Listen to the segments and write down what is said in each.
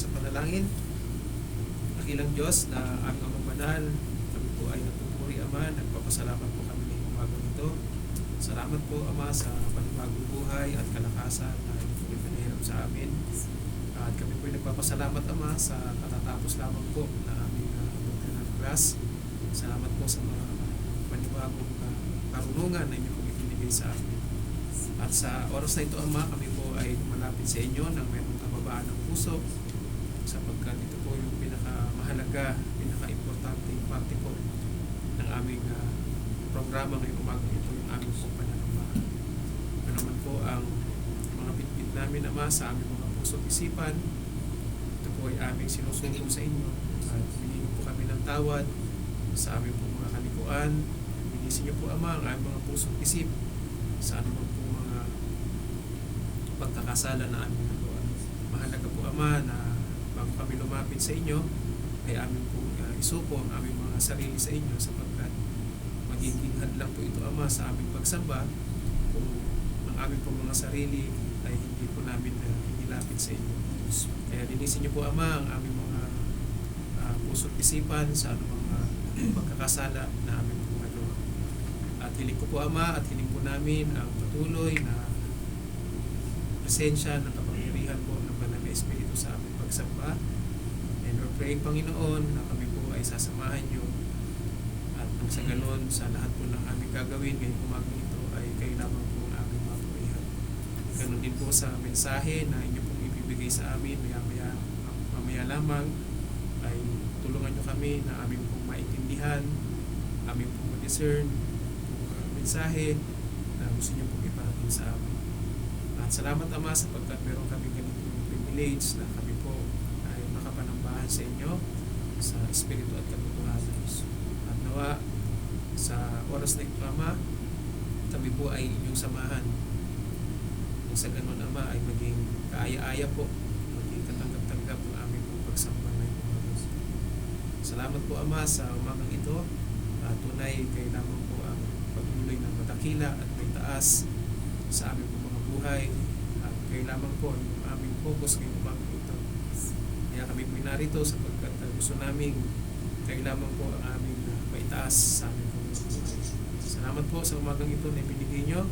sa panalangin. Dakilang Diyos na aming Amang Banal, kami po ay nagpupuri, Ama, nagpapasalamat po kami ngayong umagang ito. Salamat po, Ama, sa panibagong buhay at kalakasan na ito po ipinahirap sa amin. At kami po ay nagpapasalamat, Ama, sa katatapos lamang po na aming doctrinal class. Salamat po sa mga panibagong karunungan na inyo po ibinigay sa amin. At sa oras na ito, Ama, kami po ay lumalapit sa inyo ng mayroong kababaan ng puso, sapagkat ito po yung pinakamahalaga, pinaka-importanting parte po ng aming programa ngayong umaga. Ito yung aming po pananamba. Ito naman po ang mga bitbit namin, Ama, sa aming mga puso at isipan. Ito po ay aming sinusuko sa inyo at binigyan po kami ng tawad sa aming po mga kalikuan. Binisin niyo po, Ama, ang aming mga puso at isip sa anumang po mga pagkakasala na aming nagawa. Mahalaga po, Ama, na bago kami lumapit sa inyo ay aming po isuko ang aming mga sarili sa inyo, sapagkat magiging hadlang po ito, Ama, sa aming pagsamba kung ang aming po mga sarili ay hindi po namin inilapit sa inyo. Kaya linisin niyo po, Ama, ang aming mga puso at isipan sa anumang pagkakasala na aming po nagawa. At hiling ko po, Ama, at hiling po namin ang patuloy na presensya ng kapangyarihan po ng Banal na Espiritu sa aming pagsamba. And we're praying, Panginoon, na kami po ay sasamahan niyo, at nang sa ganon, sa lahat po ng aming gagawin ngayong umagang ito ay kayo lamang po ang aming mapurihan. Ganon din po sa mensahe na inyo pong ibibigay sa amin mamaya lamang, ay tulungan niyo kami na aming pong maintindihan, aming pong ma-discern yung mensahe na gusto niyo pong iparating sa amin. At salamat, Ama, sapagkat meron kami ganitong privilege na kami po ay makapanambahan sa inyo sa Espiritu at katotohanan. At nawa sa oras na ito, Ama, kami po ay inyong samahan. Kung sa ganun, Ama, ay maging kaaya-aya po, maging katanggap-tanggap ang aming pong pagsamba na ito. Salamat po, Ama, sa umagang ito. Tunay kayo lamang po ang patuloy na madakila at may taas sa aming po mga buhay, at kayo lamang po ang aming focus ngayong umagang ito. Kaya kami po narito sapagkat gusto namin kayo lamang po ang aming maitaas sa aming po mga buhay. Salamat po sa umagang ito na ibinigay nyo,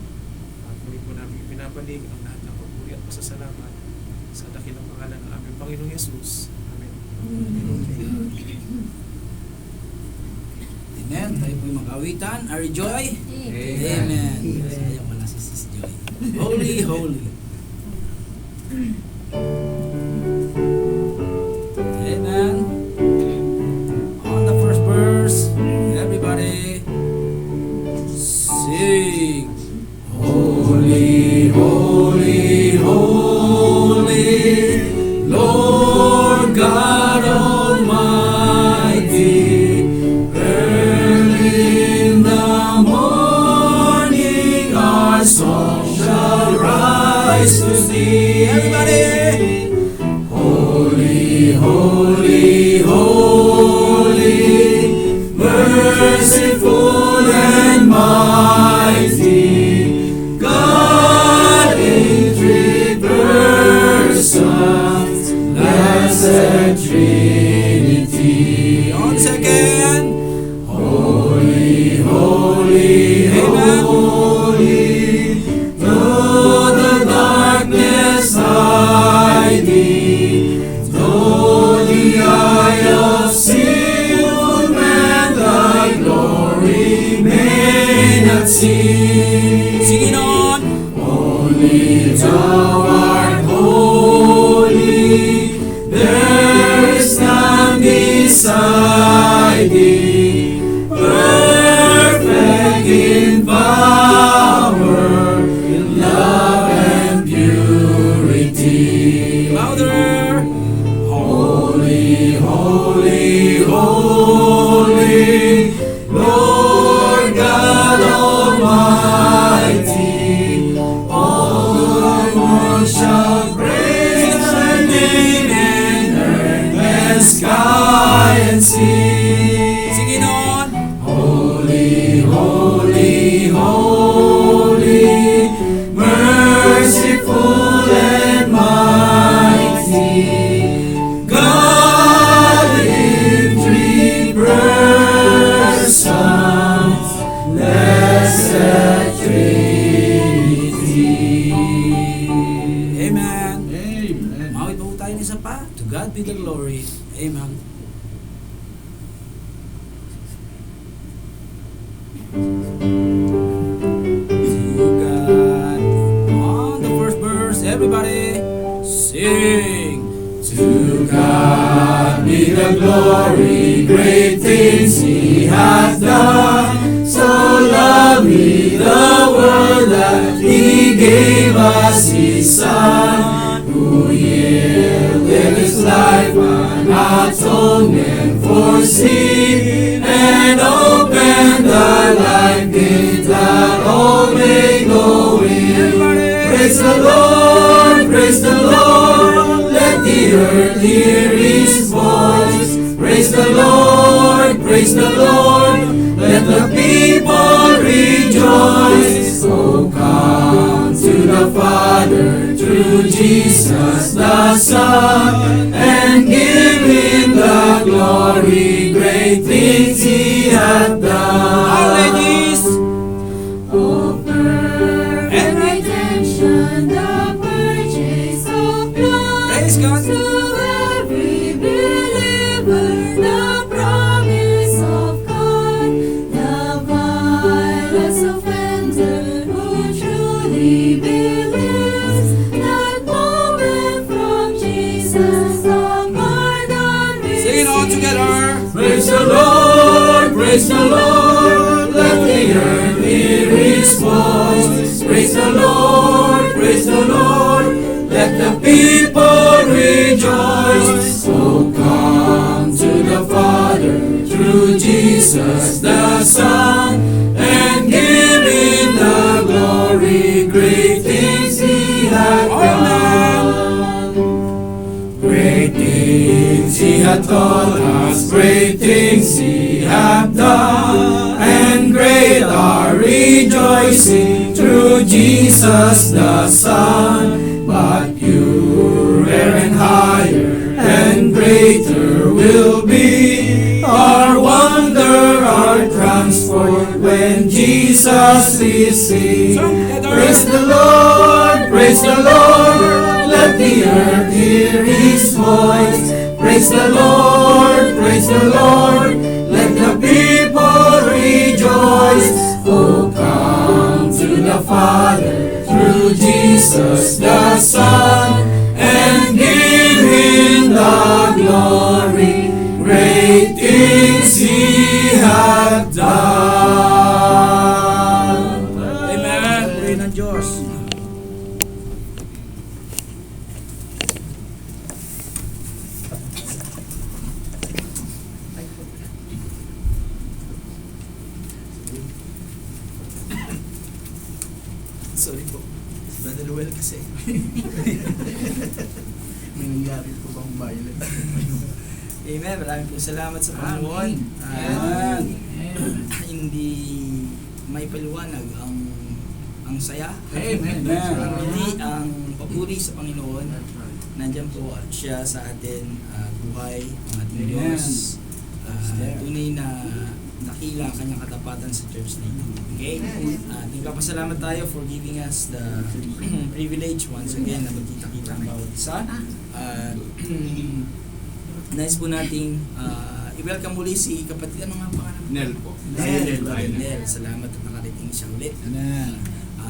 at muli po namin ipinabalik ang lahat ng pagpuri at pasasalamat sa dakilang pangalan ng aming Panginoong Yesus. Amen. Amen. Tayo po'y mag-awitan. Are you joy? Amen. Sayang wala si Sis Joy. Holy, holy. Amen. On the first verse, everybody sing. Holy, holy, holy, Lord God Almighty. Song shall rise to thee. Everybody! Holy, holy, holy, merciful and mighty, God in three persons, blessed Trinity. On second. Holy, holy, amen. Holy, though the eye of sinful man thy glory may not see. Singing on. Only thou art holy, there is none beside thee, perfect in power, in love and purity. Louder! Holy, holy, holy, Lord God Almighty, all the world shall praise thy name in earth and sky and sea. Singing on. Holy, holy, holy, merciful and mighty, the glory. Amen. To God. On the first verse, everybody sing. To God be the glory, great things He hath done. So lovely the world that He gave us His Son, who yielded His life an atonement for sin, and opened the life gate that all may go in. Praise the Lord, praise the Lord, let the earth hear His voice. Praise the Lord, praise the Lord, let the people rejoice. Oh, come to the Father through Jesus the Son, and give Him the glory, great things He hath done. Our ladies. Oh, perfect redemption, the purchase of blood. Praise God. To every believer, the promise of God. The vilest offender who truly believes that moment from Jesus the pardon receives. Sing it all together. Praise the Lord, praise the Lord, let the earth hear His voice. Praise the Lord, praise the Lord, let the people rejoice. Oh, come to the Father through Jesus the Son, and give Him the glory, great things He hath done. Great things He hath taught us, great things He hath done, and great our rejoicing through Jesus the Son. But purer and higher and greater will be our wonder, our transport when Jesus is seen. Praise the Lord, praise the Lord, let the earth hear His voice. Praise the Lord, let the people rejoice. Oh, come to the Father through Jesus the Son, and give Him the glory, great things He hath done. Amen. Pray ng Diyos. Sorry po. Brother Noel kasi. May nangyari po bang violent? Amen. Maraming po salamat sa Panginoon. Amen. Hindi may paliwanag ang saya. Amen. Hindi ang papuri sa Panginoon. Nandiyan po siya sa atin, buhay, ang ating Amen. Diyos. Tunay na nakila ang kanyang katapatan sa church na ito. Okay? Nagpapasalamat tayo for giving us the privilege once again na magkita-kita ang bawat isa. Nice po nating i-welcome muli si kapatid. Ano nga pangalan? Nel po. Nel. Salamat at nakarating siya ulit. Amen.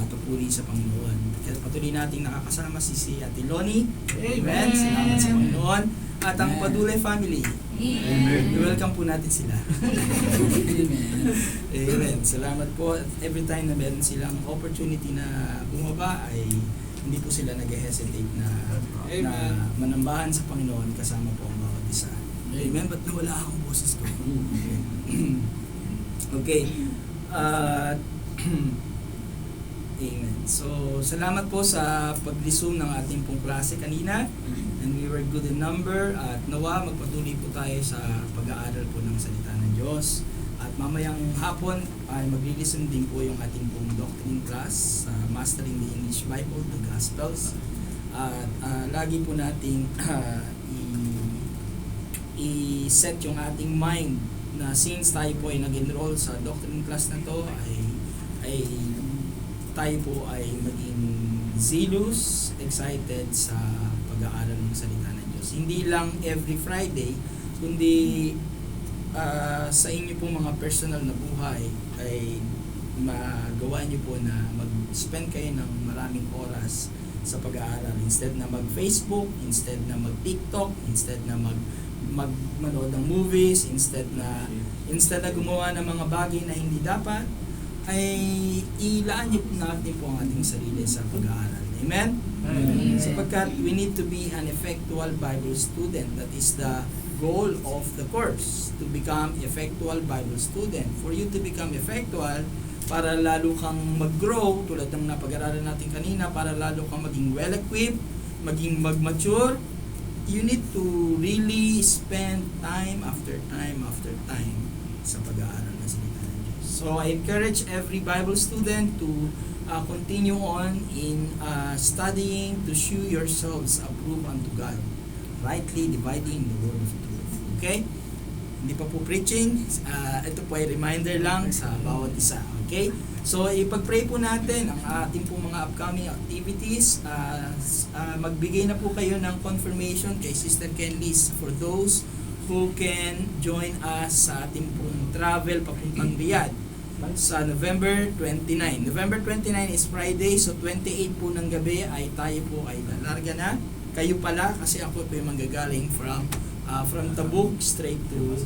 Papuri sa Panginoon. Kaya patuloy nating nakakasama si Ate Loni. Amen. Salamat sa Panginoon. At ang Padule family. Amen. I-welcome po natin sila. Amen. Amen. Salamat po. At every time na meron silang opportunity na bumaba ay hindi po sila nag-hesitate na manambahan sa Panginoon kasama po ang bawat isa. Amen. Ba't nawala akong boses ko? Okay. Amen. So, salamat po sa pag-resume ng ating pong klase kanina. And we were good in number. At nawa, magpatuloy po tayo sa pag-aaral po ng salita ng Diyos. At mamayang hapon ay mag-listen din po yung ating pong doctrine class, Mastering the English Bible, the Gospels. At lagi po nating i-set yung ating mind na since tayo po ay nag-enroll sa doctrine class na to ay tayo po ay maging zealous, excited sa pag-aaral ng salita ng Diyos. Diyos. Hindi lang every Friday, kundi sa inyo pong mga personal na buhay ay magawa niyo po na mag-spend kayo ng maraming oras sa pag-aaral. Instead na mag-Facebook, instead na mag-TikTok, instead na manood ng movies, instead na gumawa ng mga bagay na hindi dapat, ay ilaan niyo natin po ang ating sarili sa pag-aaral. Amen? Amen. Sapagkat we need to be an effectual Bible student. That is the goal of the course, to become effectual Bible student. For you to become effectual, para lalo kang mag-grow, tulad ng napag-aralan natin kanina, para lalo kang maging well-equipped, maging mag-mature, you need to really spend time after time sa pag-aaral ng salita ng Diyos. So I encourage every Bible student to continue on in studying to shew yourselves approved unto God, rightly dividing the word of truth. Okay? Hindi pa po preaching. Ito po ay reminder lang sa bawat isa. Okay? So, ipag-pray po natin ang ating po mga upcoming activities. Magbigay na po kayo ng confirmation kay Sister Kenlis for those who can join us sa ating pong travel papuntang Riyadh sa November 29. November 29 is Friday, so 28 po ng gabi ay tayo po ay lalarga na. Kayo pala, kasi ako po ay manggagaling from Tabuk straight to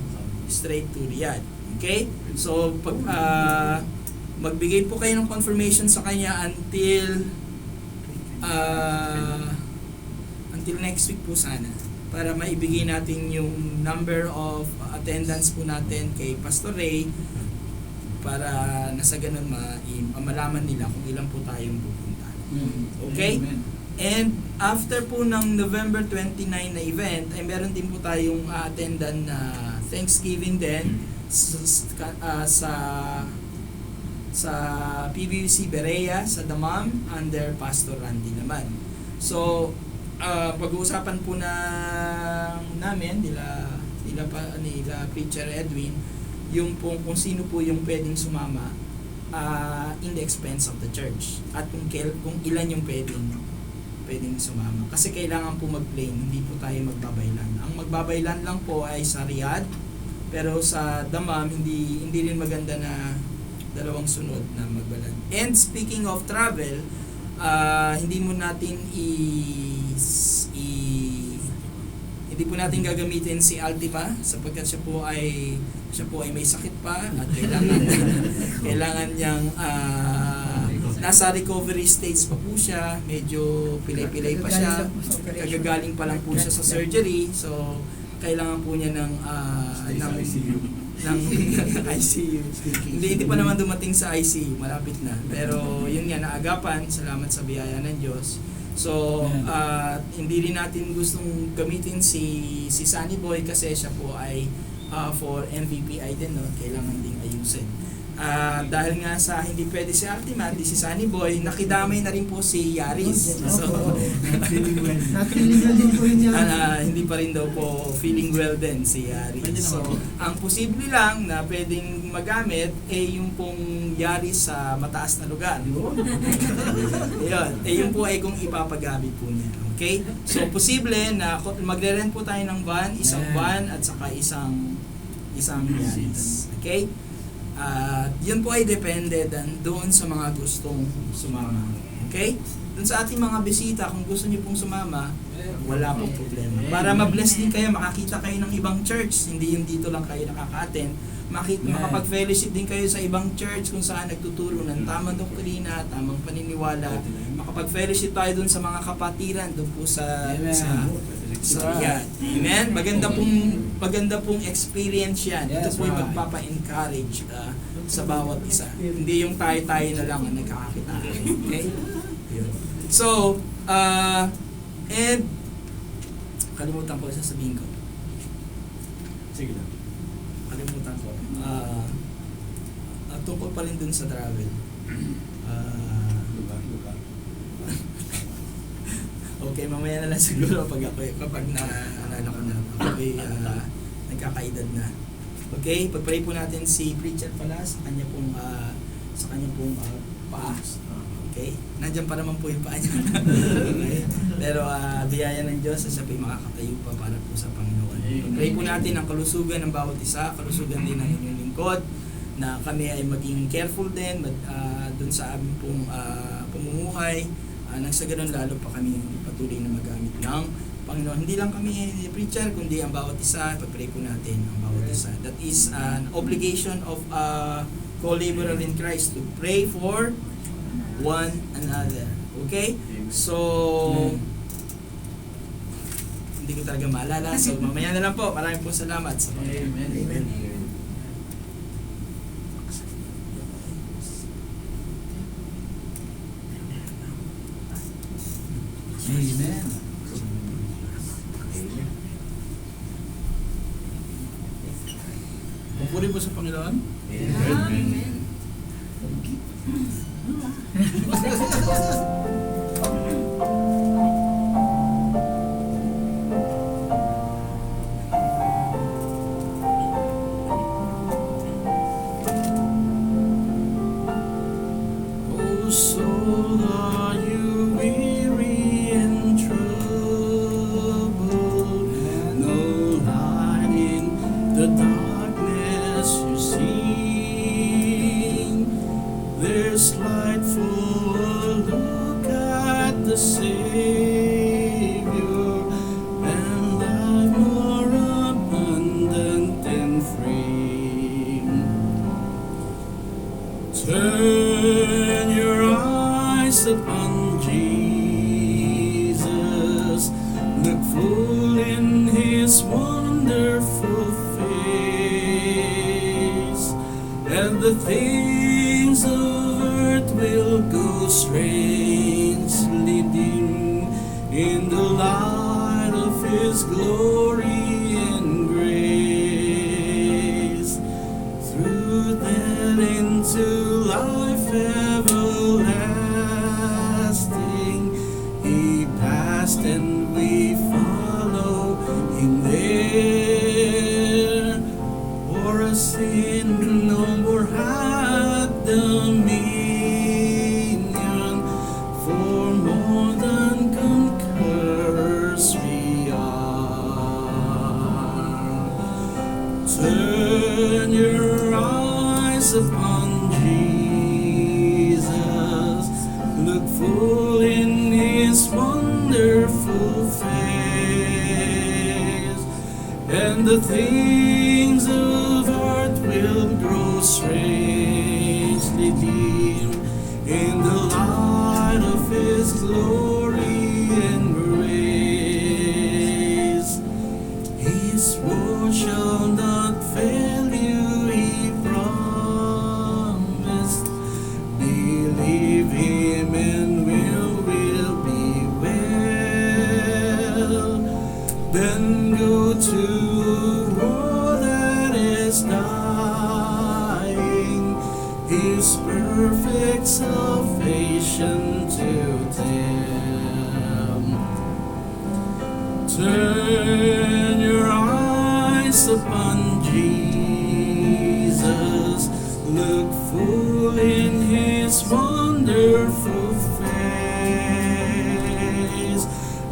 Riyadh. Okay? So pag magbigay po kayo ng confirmation sa kanya until next week po sana, para maibigay natin yung number of attendance po natin kay Pastor Ray, para nasa ganun malaman nila kung ilan po tayong pupunta. Okay? And after po ng November 29 na event, ay meron din po tayong attendan na Thanksgiving din sa PBUC Berea sa Damam under Pastor Randy naman. So pag-uusapan po namin nila Preacher Edwin yung po kung sino po yung pwedeng sumama in the expense of the church, at kung ilan yung pwedeng sumama. Kasi kailangan po mag-plane, hindi po tayo magbabaylan. Ang magbabaylan lang po ay sa Riyadh, pero sa Damam hindi rin maganda na dalawang sunod na magbalan. And speaking of travel, hindi po natin gagamitin si Altima sapagkat siya po ay may sakit pa at kailangan niyang nasa recovery stage pa po siya, medyo pilay-pilay pa siya, kagagaling pa lang po siya sa surgery, so kailangan po niya ng ICU. Hindi pa naman dumating sa ICU, malapit na. Pero yun nga, naagapan, salamat sa biyaya ng Diyos. So, hindi rin natin gustong gamitin si Sunny Boy kasi siya po ay for MVPI din, no? Kailangan ding ayusin. Dahil nga sa hindi pwede si Altima, di si Sunny Boy, nakidamay na rin po si Yaris. So, hindi pa rin daw po feeling well din si Yaris. So, ang posible lang na pwedeng magamit ay yung pong Yaris sa mataas na lugar. Yun. Yung po ay kung ipapagamit po niya. Okay? So, posible na magre-rent po tayo ng van, isang van at saka isang Yaris. Okay? Yun po ay depende doon sa mga gustong sumama. Okay? Doon sa ating mga bisita, kung gusto niyo pong sumama, wala pong problema. Para ma-bless din kayo, makakita kayo ng ibang church, hindi yung dito lang kayo nakaka-attend. Makapag-fellowship din kayo sa ibang church kung saan nagtuturo ng tamang doktrina, tamang paniniwala. Makapag-fellowship tayo doon sa mga kapatiran, doon po sa Riyadh. Amen? Maganda pong experience yan. Ito po yung magpapa-encourage sa bawat isa. Hindi yung tayo-tayo na lang ang nagkakakita. Okay? So, and kalimutan ko, sasabihin ko. Sige lang. Kalimutan ko. Tungkol pa rin dun sa travel. Lugar. Okay, mamaya na lang siguro kapag naalala ko na ako ay nagkakaedad na. Okay, pag-pray po natin si Preacher pala sa kanya pong paa. Okay? Nandiyan pa naman po yung paa niya. Okay? Pero biyaya ng Diyos, siya po yung makakatayo pa para po sa Panginoon. Pray po natin ang kalusugan ng bawat isa, kalusugan din ng inyong lingkod, na kami ay maging careful din dun sa aming pong pamumuhay, nang sa ganun lalo pa kami patuloy na magamit ng Panginoon. Hindi lang kami preacher, kundi ang bawat isa, pag-pray po natin ang bawat isa. That is an obligation of co-laborer in Christ to pray for one another. Okay? So, hindi ko talaga maalala. So, mamaya na lang po. Maraming po salamat sa Panginoon. Amen. Amen. Pupuri po sa Panginoon. Amen. Oh, soul, are you weary and troubled? No light in the darkness you see. There's light for a look at the Savior, and life more abundant and free. Turn your eyes upon Jesus, look full in His wonderful face, and the things of earth will go strangely dim in the light of His glory and grace. Through that into life everlasting, He passed and we follow Him there. For a sin no more had dominion, for more than conquerors we are. Turn your eyes upon Jesus, look full in His wonderful face, and the things of earth will grow strangely dim in the light of His glory and grace. His word shall not fail you, He promised. Believe Him and will be well. Then go to a world that is dying, His perfect salvation to them. Turn your eyes upon Jesus, look full in His wonderful face,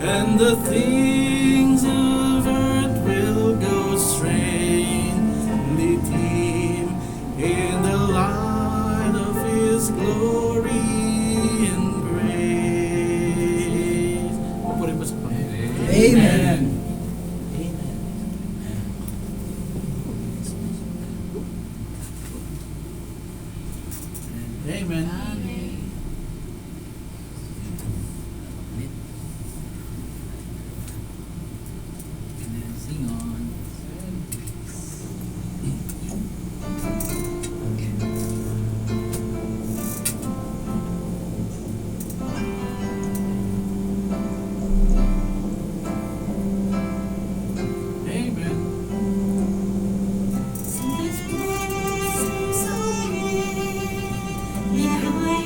and the things of earth will go strangely dim in the light of His glory and grace. Pupuri po sa Panginoon. Amen. Amen. Sing on. Amen. Sing this praise so sweet behind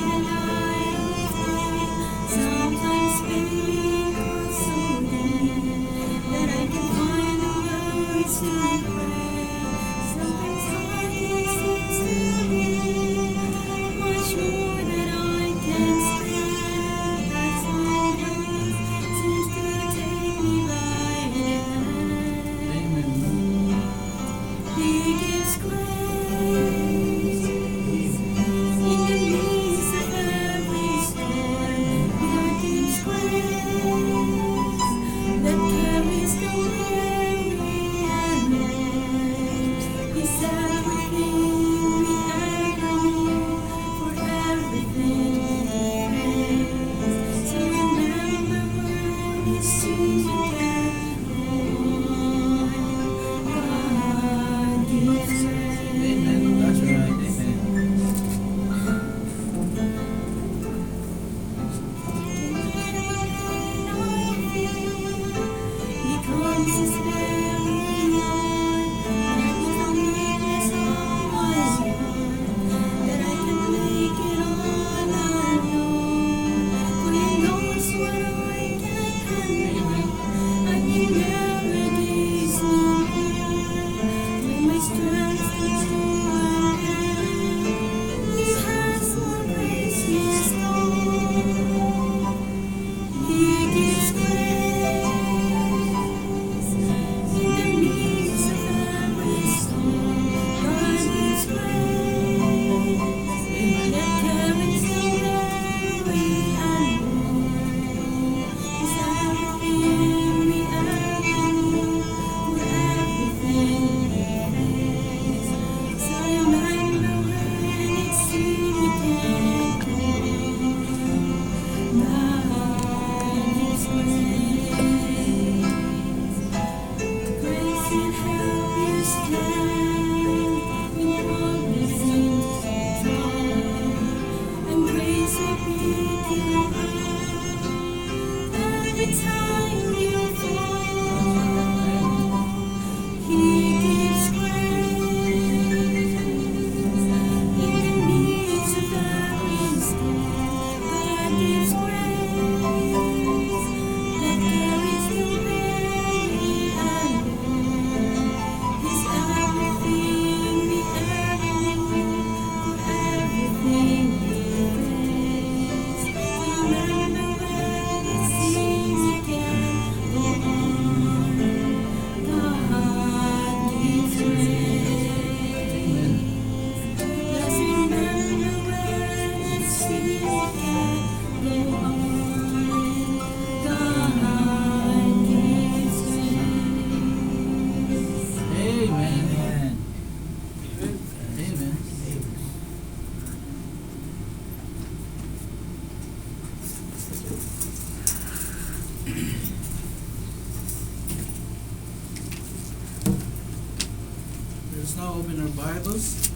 Bibles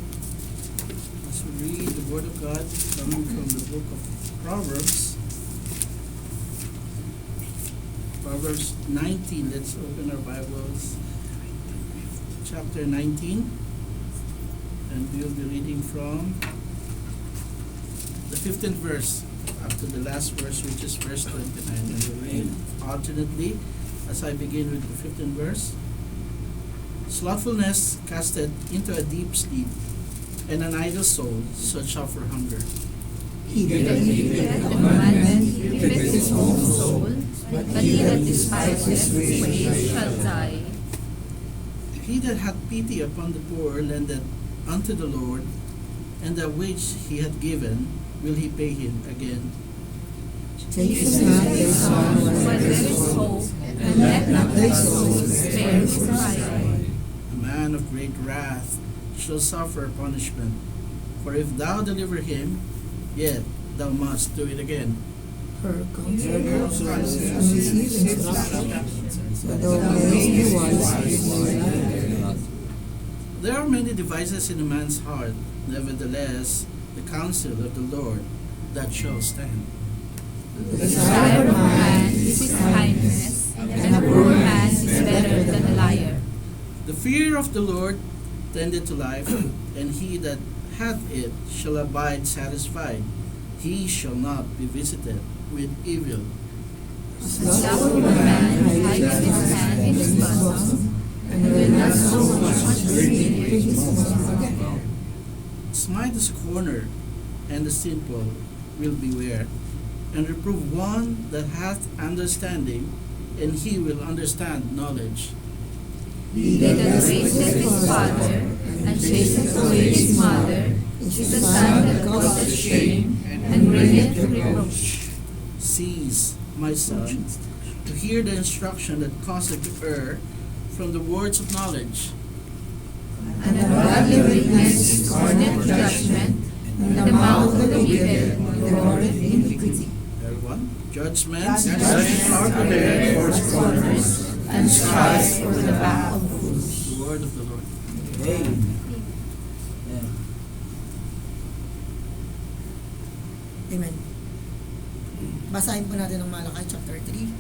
as we read the Word of God coming from the book of Proverbs. Proverbs 19. Let's open our Bibles. Chapter 19. And we'll be reading from the 15th verse up to the last verse, which is verse 29. And we'll read alternately as I begin with the 15th verse. Slothfulness casteth into a deep sleep, and an idle soul shall suffer hunger. He that keepeth the commandment keepeth his own soul, but he that despiseth his ways shall die. He that hath pity upon the poor lendeth unto the Lord, and that which he hath given will he pay him again. Taste not thy son when there is hope, and let not thy soul spare his trial. A man of great wrath shall suffer punishment, for if thou deliver him, yet thou must do it again. Her counsel and receive instruction, but obey the wise. There are many devices in a man's heart, nevertheless, the counsel of the Lord that shall stand. The desire of man is his kindness, and a poor man is better than a liar. The fear of the Lord tendeth to life, and he that hath it shall abide satisfied. He shall not be visited with evil. A slothful man hides his hand in his bosom, and will not so much reveal his bosom. Smite the scorner, and the sinful will beware, and reprove one that hath understanding, and he will understand knowledge. He that raises his father and chases away his mother is a son that causeth shame and bringeth reproach. Cease, my son, to hear the instruction that causeth to err from the words of knowledge. An ungodly witness scorneth judgment, and the mouth of the wicked devoureth iniquity. Everyone, judgments Judgments are are prepared for scorners. and strife for the back of fools. The word of the Lord. Amen. Amen. Basahin po natin ang Malakay chapter 3,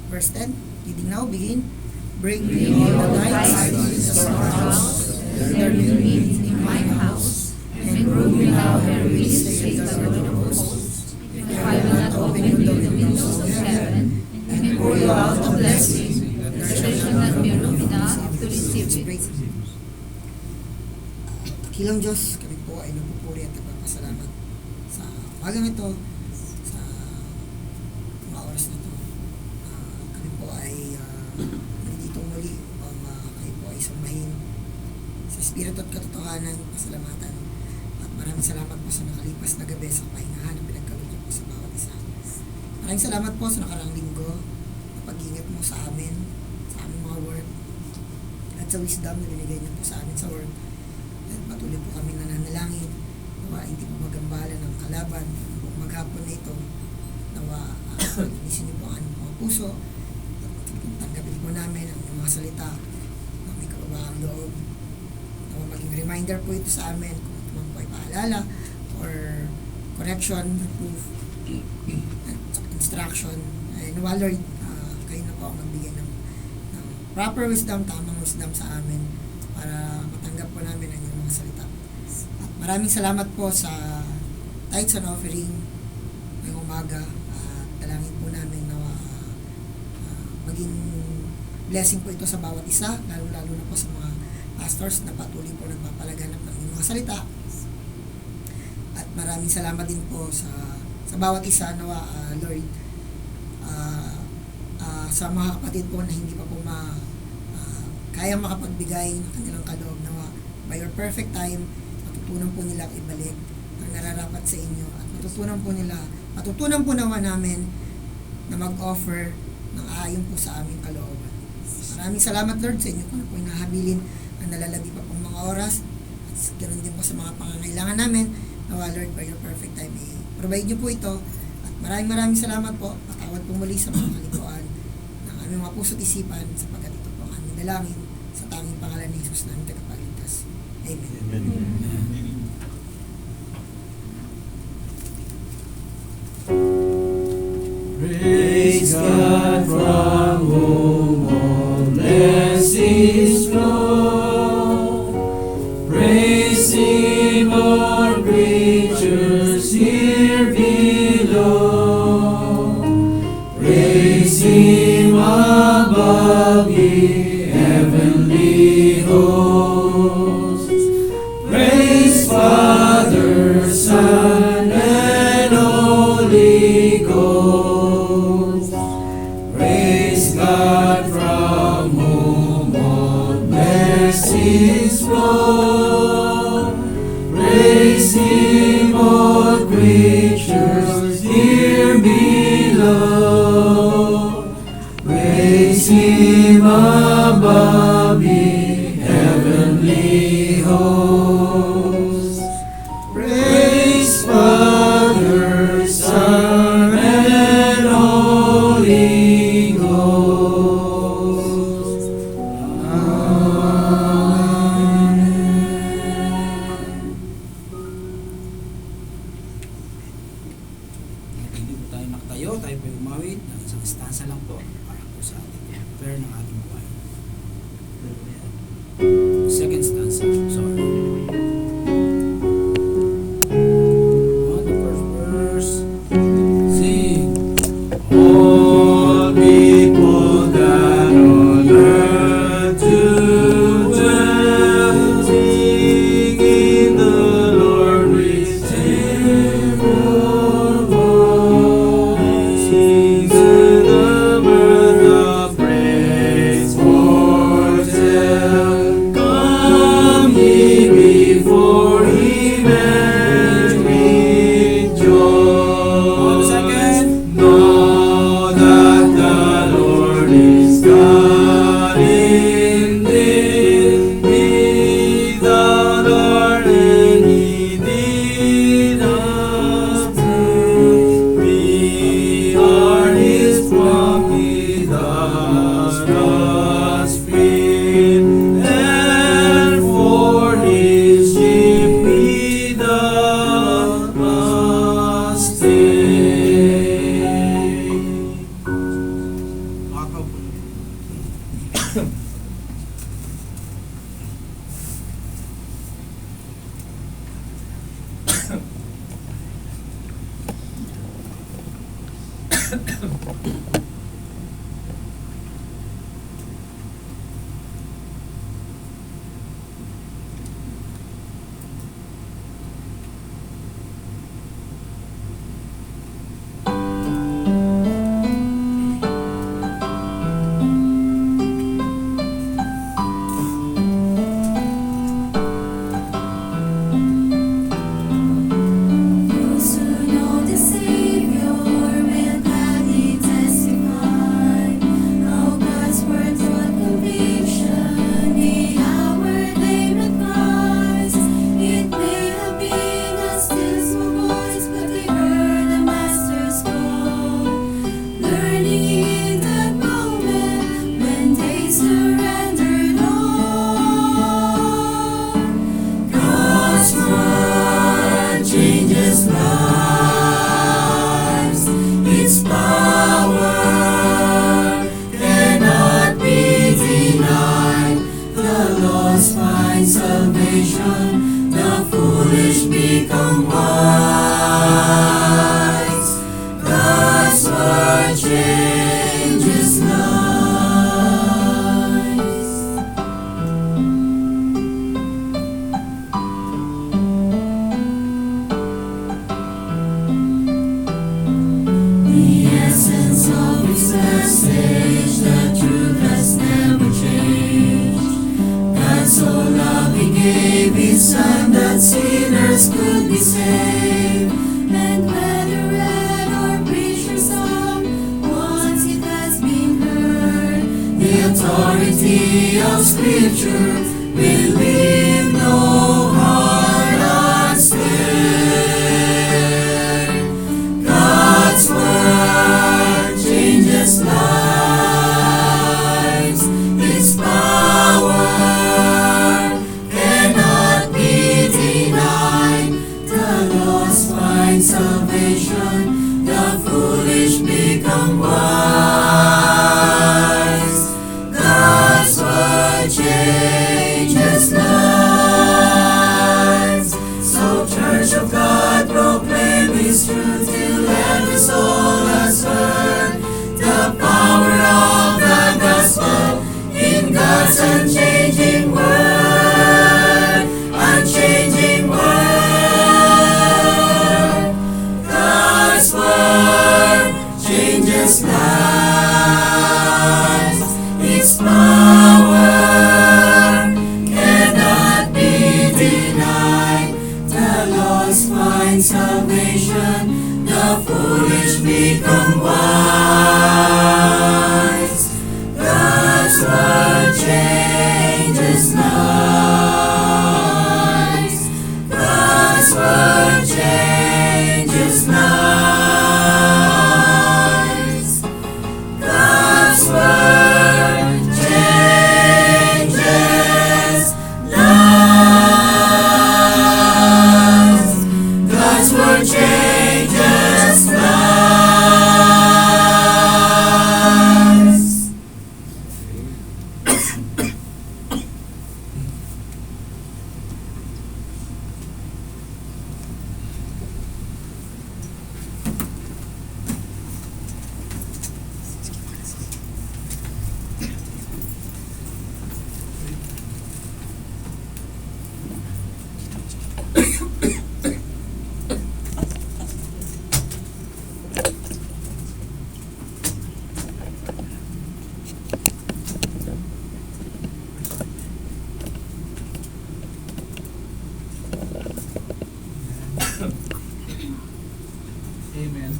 verse 10. Reading now, begin. Bring me all the tithes into the storehouse, There will meat in my house, and prove me now their ways, says the Lord of hosts. If I will not open you the windows of heaven, and pour you out a blessing, there shall not be room enough to receive it. Kilang Diyos, kami po ay nagpupuri at nagpapasalamat sa umagang ito, sa mga oras na ito. Kami po ay nandito muli upang kayo po ay sumahin sa Espiritu at katotohanan, pasalamatan. At maraming salamat po sa nakalipas na gabi sa pahingahan na pinagkaloob po sa bawat isa. Maraming salamat po sa nakarang linggo na pag-ingat mo sa amin, sa aming mga work, at sa wisdom na binigay niyo po sa amin sa work. At patuloy po kami nananalangin nawa hindi po magambala ng kalaban kung maghapon na ito, nawa inisin niyo po ang aming mga puso at tanggapin po namin ang mga salita na may kababaang loob, nawa maging reminder po ito sa amin kung ito man po ay paalala or correction, reproof at instruction. Ay nawa Lord, kayo na po ang magbigay ng proper wisdom, tamang wisdom sa amin para matanggap po namin ang inyong mga salita. At maraming salamat po sa tithes and offering ngayong umaga. At dalangin po namin na maging blessing po ito sa bawat isa, lalo-lalo na po sa mga pastors na patuloy po nagpapalaganap ng inyong mga salita. At maraming salamat din po sa bawat isa, nawa Lord, sa mga kapatid po na hindi pa po kayang makapagbigay ng kanilang kaloob, nawa by your perfect time matutunan po nila ibalik ang nararapat sa inyo at matutunan po nawa namin na mag-offer ng ayon po sa aming kalooban. Maraming salamat Lord sa inyo kung po inahabilin ang nalalabi pa pong mga oras at ganoon din po sa mga pangangailangan namin, nawa Lord by your perfect time provide nyo po ito at maraming salamat po. Patawad po muli sa mga kalikuan ng aming mga puso't isipan sapagkat ito po ang aming dalangin sa tanging pangalan ni Jesus namin tagapagligtas. Amen. Praise God from whom all blessings flow. Praise Him, all creatures here below. Praise Him above, ye heavenly hosts. Praise Father, Son, and Holy Ghost. Praise God from whom all blessings flow. Praise Him, all creatures here below. Praise Him above, ye heavenly hosts. Praise Father, Son, and Holy Ghost. Amen. Hindi po tayo nakatayo, tayo po umawit ng isang stanza lang po para po sa ating prayer ng ating buhay. Second stanza, sorry. On the first verse, sing. All people that on earth do dwell, singing the Lord with cheerful voice. Sing to the birth of praise foretell. Come ye before Him and rejoice. Know that the Lord is God indeed. Without our any did us prove. We are His flock, with us God's feet, and for His sheep we doth must take. Makakaupo na po. Those who know the Savior will gladly testify how God's word brought conviction the hour they met Christ. It may have been a still small voice, but they heard the Master's call, learning in that moment when they surrendered all. God's word changes lives. Its power cannot be denied. The lost find salvation. The foolish become wise. God's word changes lives. The essence of His message, the truth has never changed. God so loved He gave His Son that sinners could be saved. And whether read or preached or sung, once it has been heard, the authority of Scripture will leave no heart unscared. God's word changes lives. Its power cannot find salvation, the foolish become wise. God's word changes lives. So Church of God, proclaim His truth till every soul has heard the power of the gospel in God's unchanging word, unchanging word. God's word changes lives. Its power cannot be denied. The lost find salvation, the foolish become wise. God's word changes lives. God's word changes lives. God's word changes lives. God's word changes lives. Amen.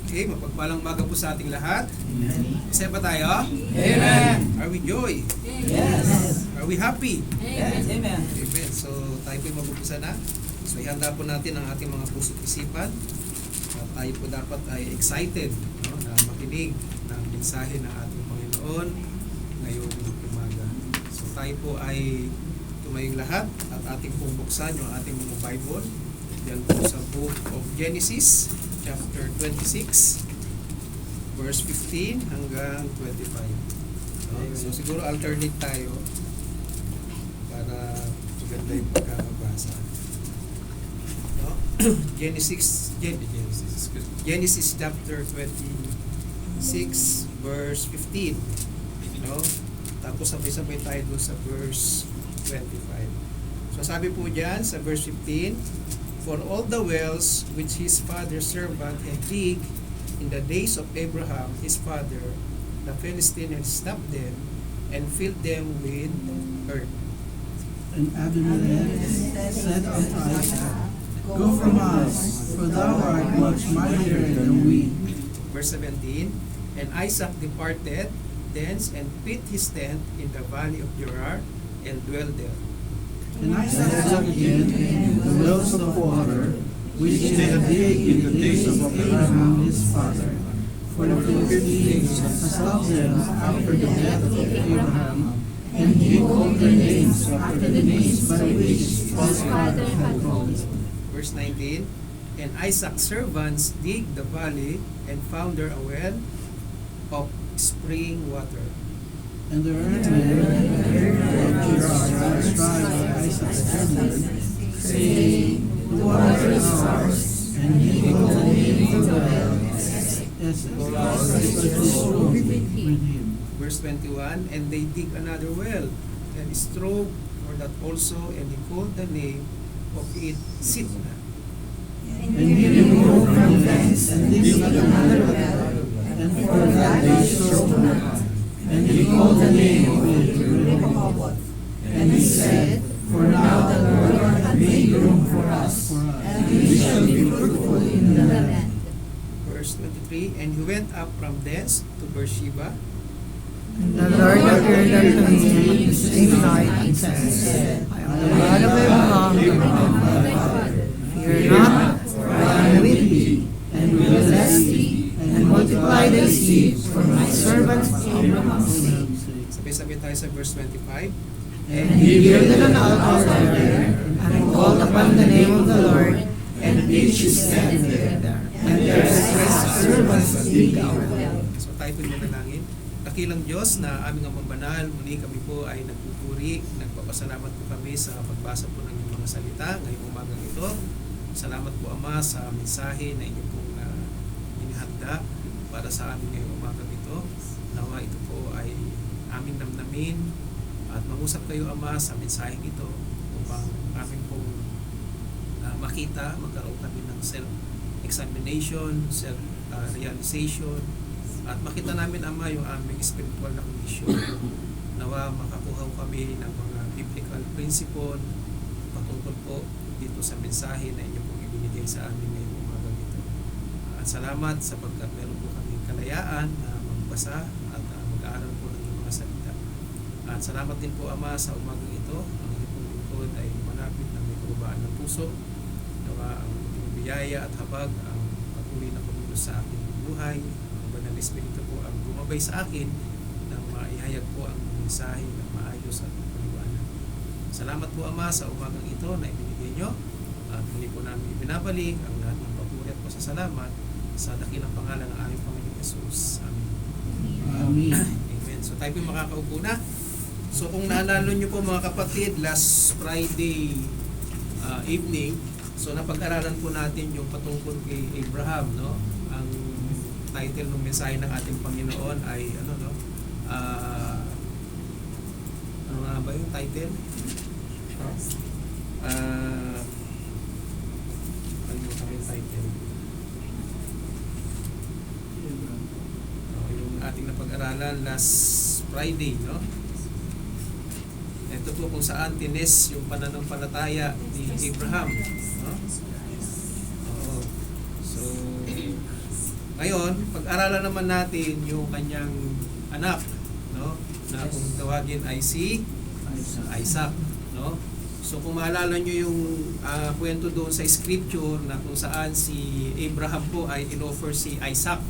Okay, mapagpalang umaga po sa ating lahat. Isa pa tayo? Amen. Are we joy? Yes. Are we happy? Yes. Amen. Amen. So, tayo po mag-umpisa na. So, ihanda po natin ang ating mga puso't isipan. At tayo po dapat ay excited, no, na makinig ng mensahe ng ating Panginoon ngayong umaga. So, tayo po ay tumayong lahat at ating pong buksan yung ating mga Bible. Yan po sa book of Genesis, chapter 26, verse 15 hanggang 25. So siguro alternate tayo para maganda yung pagkakabasa. No? Genesis chapter 26, verse 15. No? Tapos sabay-sabay tayo doon sa verse 25. So sabi po diyan sa verse 15, for all the wells which his father's servant had digged in the days of Abraham his father, the Philistine had stopped them and filled them with earth. And Abimelech said unto Isaac, Go from us, for thou art much mightier than we. Verse 17, and Isaac departed thence and pit his tent in the valley of Gerar and dwelled there. And Isaac dug again the wells of water, which he had digged in the days of Abraham his father. For the Philistines had stopped them after the death of Abraham, and he called their names after the names by which his father had called. Verse 19, and Isaac's servants digged the valley and found there a well of spring water. And the earthmen of Gerar cried by Isaac's servant, saying, The water is ours. And he called the name of the well Esek, because it was strove with him. Verse 21, and they dig another well and strove for that also, and he called the name of it Sitna. And he removed from thence and digged another well, and for that they strove not. And he called the name of it Rehoboth. And he said, For now the Lord hath made room for us, and we shall be fruitful in the land. Verse 23, and he went up from thence to Beersheba, The Lord appeared unto him the same night and said, I am the God of Abraham, thy father. Fear not, for I am with thee, and will bless thee, and multiply thy seed for my servant Abraham's sake. Sabi-sabi tayo sa verse 25. And he builded an altar there, and called upon the name of the Lord, and pitched his tent there. And there sat servants of Yahweh. So tayo po manalangin. Dakilang Diyos na aming amang banal, muli kami po ay nagpupuri, nagpapasalamat po kami sa pagbasa po ng inyong mga salita ngayong umagang ito. Salamat po Ama sa mensahe na inyo pong inihanda para sa amin ngayong umagang ito. Nawa ito po ay aming namnamin at mangusap kayo Ama sa mensaheng ito upang amin pong makita, magkaroon kami ng self-examination, self-realization, at makita namin Ama yung aming spiritual na kondisyon. Nawa makakuha kami ng mga biblical principle patungkol po dito sa mensahe na inyo pong ibinigay sa amin ngayong umagang ito. At salamat sapagkat meron po kami kalayaan na magbasa at mag-aaral po ng inyong mga salita. At salamat din po Ama sa umagang ito. Ang inyong pong lingkod ay malapit na may kababaan ng puso. Nawa ang inyong biyaya at habag ang patuloy na pagmulos sa aking buhay. Banal na Espiritu po ang gumabay sa akin na maihayag po ang mensahe na maayos at maliwanag. Salamat po Ama sa umagang ito na ibinigay nyo at muli po namin ibinabalik ang lahat ng papuri at pasasalamat sa dakilang pangalan ng aming Panginoong Yesus. Amen. Amen. Amen. So tayo po makakaupo na. So kung naalala nyo po mga kapatid, last Friday evening, so napag-aralan po natin yung patungkol kay Abraham, no? Ang title ng mensahe ng ating Panginoon ay ano nga ba yung title? Kalimutan ko yung title. Yung ating napag-aralan last Friday, no? Ito po kung saan tines yung pananampalataya ni Abraham, no? Oo. So ngayon, pag-aralan naman natin yung kanyang anak, no? Na kung tawagin ay si Isaac, no? So kung maalala nyo yung kwento doon sa scripture na kung saan si Abraham po ay inoffer si Isaac,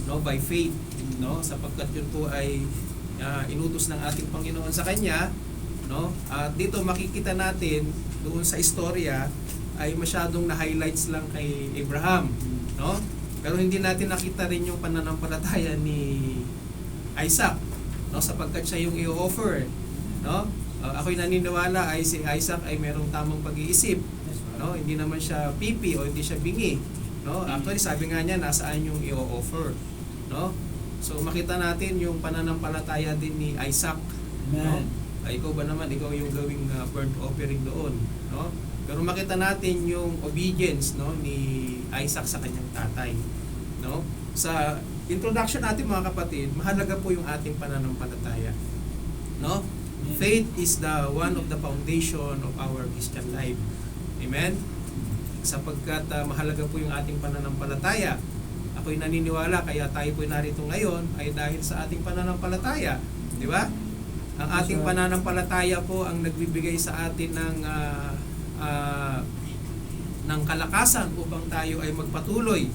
no, by faith, no, sapagkat yun po ay inutos ng ating Panginoon sa kanya, no? At dito makikita natin doon sa istorya ay masyadong na-highlights lang kay Abraham, no? Pero hindi natin nakita rin yung pananampalataya ni Isaac, no, sapagkat siya yung i-offer, no? Ako'y naniniwala ay si Isaac ay merong tamang pag-iisip, no? Hindi naman siya pipi o hindi siya bingi, no? Actually sabi nga niya nasaan yung i-offer, no? So makita natin yung pananampalataya din ni Isaac, no? Ikaw ba naman, ikaw yung gawing burnt offering doon, no? Pero makita natin yung obedience, no, ni Isaac sa kanyang tatay, no? Sa introduction natin mga kapatid, mahalaga po yung ating pananampalataya, no? Faith is the one of the foundation of our Christian life. Amen? Sapagkat mahalaga po yung ating pananampalataya. Ako'y naniniwala kaya tayo po'y narito ngayon ay dahil sa ating pananampalataya, di ba? Ang ating pananampalataya po ang nagbibigay sa atin ng kalakasan upang tayo ay magpatuloy,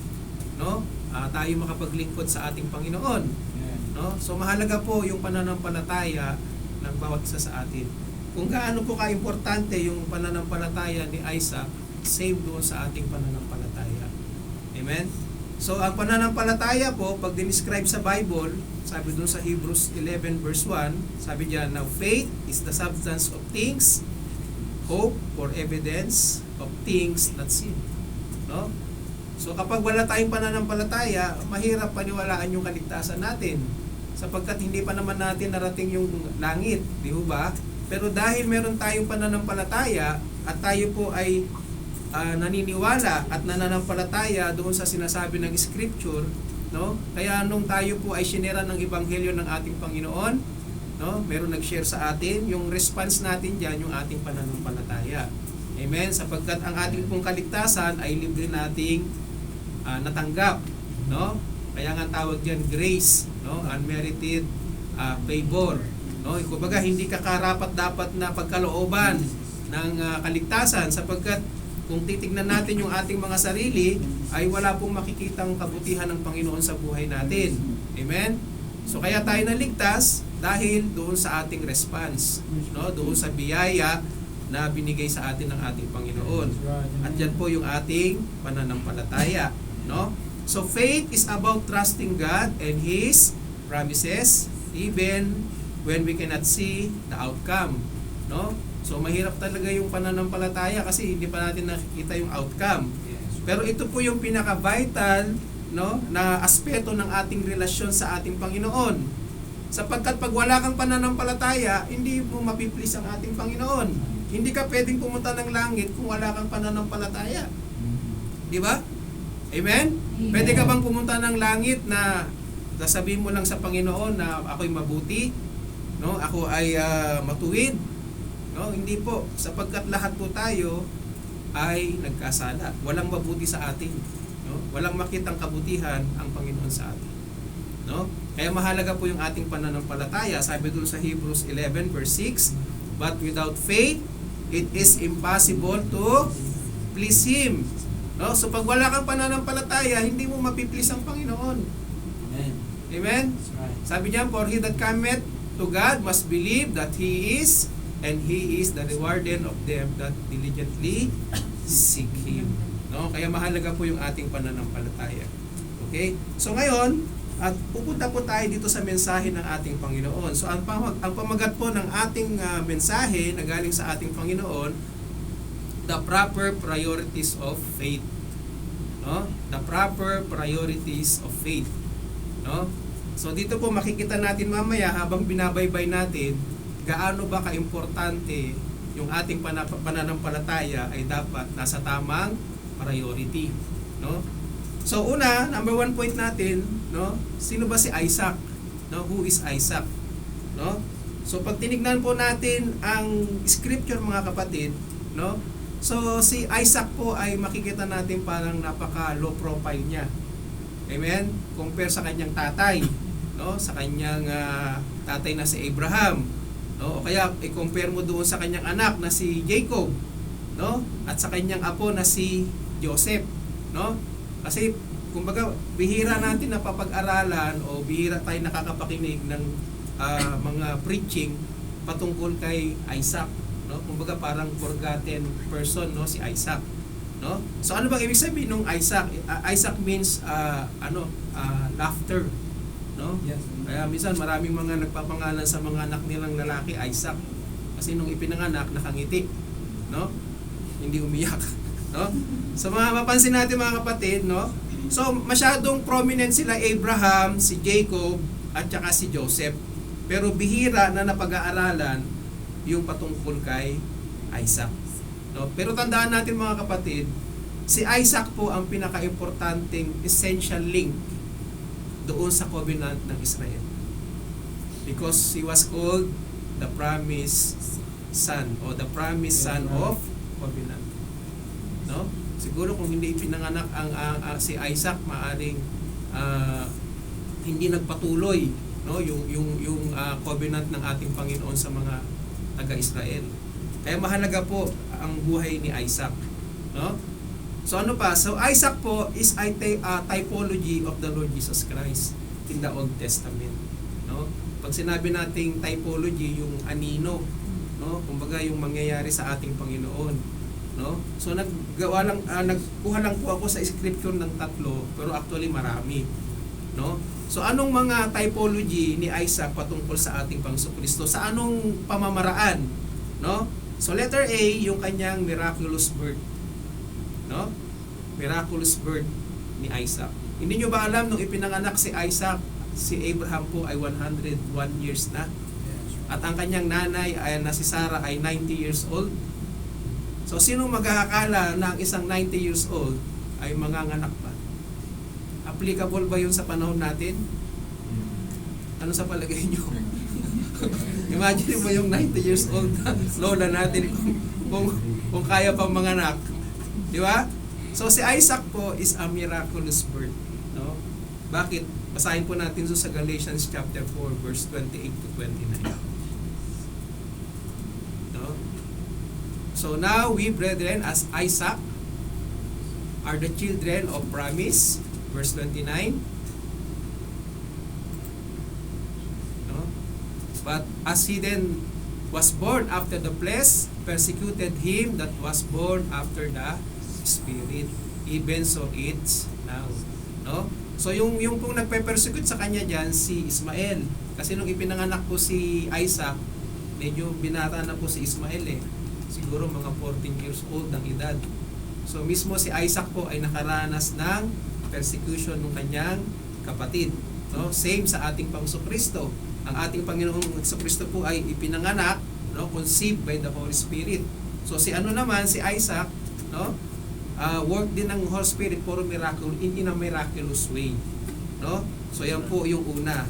no? Tayo makapaglingkod sa ating Panginoon, no? So mahalaga po yung pananampalataya ng bawat isa sa atin. Kung gaano po ka-importante yung pananampalataya ni Isaac, save doon sa ating pananampalataya. Amen? So ang pananampalataya po, pag dinescribe sa Bible, sabi doon sa Hebrews 11 verse 1, sabi diyan, now faith is the substance of things, hope for evidence of things not seen. No? So kapag wala tayong pananampalataya, mahirap paniwalaan yung kaligtasan natin, sapagkat hindi pa naman natin narating yung langit, di ba? Pero dahil meron tayong pananampalataya at tayo po ay naniniwala at nananampalataya doon sa sinasabi ng scripture, no? Kaya nung tayo po ay sinera ng ebanghelyo ng ating Panginoon, no? Meron nag-share sa atin, yung response natin diyan yung ating pananampalataya. Amen? Sapagkat ang ating pong kaligtasan ay libre nating natanggap, no? Kaya nga tawag diyan grace, no? Unmerited favor. No? Kumbaga, hindi ka karapat-dapat na pagkalooban ng kaligtasan sapagkat kung titignan natin yung ating mga sarili ay wala pong makikitang kabutihan ng Panginoon sa buhay natin. Amen? So kaya tayo naligtas dahil doon sa ating response, no? Doon sa biyaya na binigay sa atin ng ating Panginoon. At yan po yung ating pananampalataya, no? So faith is about trusting God and His promises even when we cannot see the outcome, no? So mahirap talaga yung pananampalataya kasi hindi pa natin nakikita yung outcome. Pero ito po yung pinaka-vital, no, na aspeto ng ating relasyon sa ating Panginoon. Sapagkat pag wala kang pananampalataya, hindi mo mapiplease ang ating Panginoon. Hindi ka pwedeng pumunta ng langit kung wala kang pananampalataya. Di ba? Amen? Pwede ka bang pumunta ng langit na sasabihin mo lang sa Panginoon na ako'y mabuti, no? Ako ay matuwid? No, hindi po, sapagkat lahat po tayo ay nagkasala. Walang mabuti sa atin, no? Walang makitang kabutihan ang Panginoon sa atin, no? Kaya mahalaga po yung ating pananampalataya. Sabi doon sa Hebrews 11 verse 6, but without faith it is impossible to please Him. No? So pag wala kang pananampalataya, hindi mo mapiplease ang Panginoon. Amen. Amen? Sabi niya, for he that cometh to God must believe that He is, and He is the rewarder of them that diligently seek Him. No? Kaya mahalaga po yung ating pananampalataya. Okay? So ngayon, at pupunta po tayo dito sa mensahe ng ating Panginoon. So ang pamagat po ng ating mensahe na galing sa ating Panginoon, the proper priorities of faith. No? The proper priorities of faith. No? So dito po makikita natin mamaya habang binabaybay natin gaano ba kaimportante yung ating pananampalataya ay dapat nasa tamang priority, no? So una, number 1 point natin, no? Sino ba si Isaac? No, who is Isaac? No? So pag tinignan po natin ang scripture mga kapatid, no? So si Isaac po ay makikita natin parang napaka low profile niya. Amen? Compare sa kanyang tatay, no? Sa kanyang tatay na si Abraham. No? O kaya i-compare mo doon sa kanyang anak na si Jacob, no? At sa kanyang apo na si Joseph, no? Kasi kumbaga bihira natin na papag-aralan o bihira tayo nakakapakinig ng mga preaching patungkol kay Isaac, no? Kumbaga parang forgotten person, no, si Isaac, no? So ano bang ibig sabihin ng Isaac? Isaac means laughter, no? Yes. Kaya minsan maraming mga nagpapangalan sa mga anak nilang lalaki Isaac kasi nung ipinanganak nakangiti, no? Hindi umiyak, no? So mapapansin natin mga kapatid, no? So masyadong prominent sila Abraham, si Jacob at saka si Joseph. Pero bihira na napag-aaralan yung patungkol kay Isaac, no? Pero tandaan natin mga kapatid, si Isaac po ang pinaka-importanting essential link doon sa covenant ng Israel. Because he was called the promised son o the promised son of covenant. No? Siguro kung hindi ipinanganak ang si Isaac, maaring hindi nagpatuloy, no, yung covenant ng ating Panginoon sa mga taga-Israel. Kaya mahalaga po ang buhay ni Isaac, no? So ano pa? So Isaac po is a typology of the Lord Jesus Christ in the Old Testament, no? Pag sinabi nating typology, yung anino, no? Kumbaga yung mangyayari sa ating Panginoon, no? So nagkuha lang po ako sa scripture ng 3, pero actually marami, no? So anong mga typology ni Isaac patungkol sa ating Panginoon Kristo? Sa anong pamamaraan, no? So letter A, yung kanyang miraculous birth, no? Miraculous birth ni Isaac. Hindi nyo ba alam nung ipinanganak si Isaac, si Abraham po ay 101 years na? At ang kanyang nanay ay na si Sarah ay 90 years old. So sino mag-aakala na ang isang 90 years old ay manganganak pa? Applicable ba yun sa panahon natin? Ano sa palagay nyo? Imagine mo yung 90 years old na lola natin kung kaya pang manganak. Di ba? So si Isaac po is a miraculous birth, no? Bakit? Basahin po natin sa Galatians chapter 4 verse 28 to 29. No? So now we brethren, as Isaac are the children of promise, verse 29. No? But as he then was born after the flesh, persecuted him that was born after the Spirit. Even so it's now. No? So yung pong nagpe-persecute sa kanya diyan si Ismael. Kasi nung ipinanganak po si Isaac, medyo binata na po si Ismael eh. Siguro mga 14 years old ang edad. So mismo si Isaac po ay nakaranas ng persecution ng kanyang kapatid. No? Same sa ating Panginoong. Ang ating Panginoong Kristo po ay ipinanganak, no, conceived by the Holy Spirit. So si si Isaac, no, work din ng Holy Spirit for miracle in a miraculous way. No? So yan po yung una.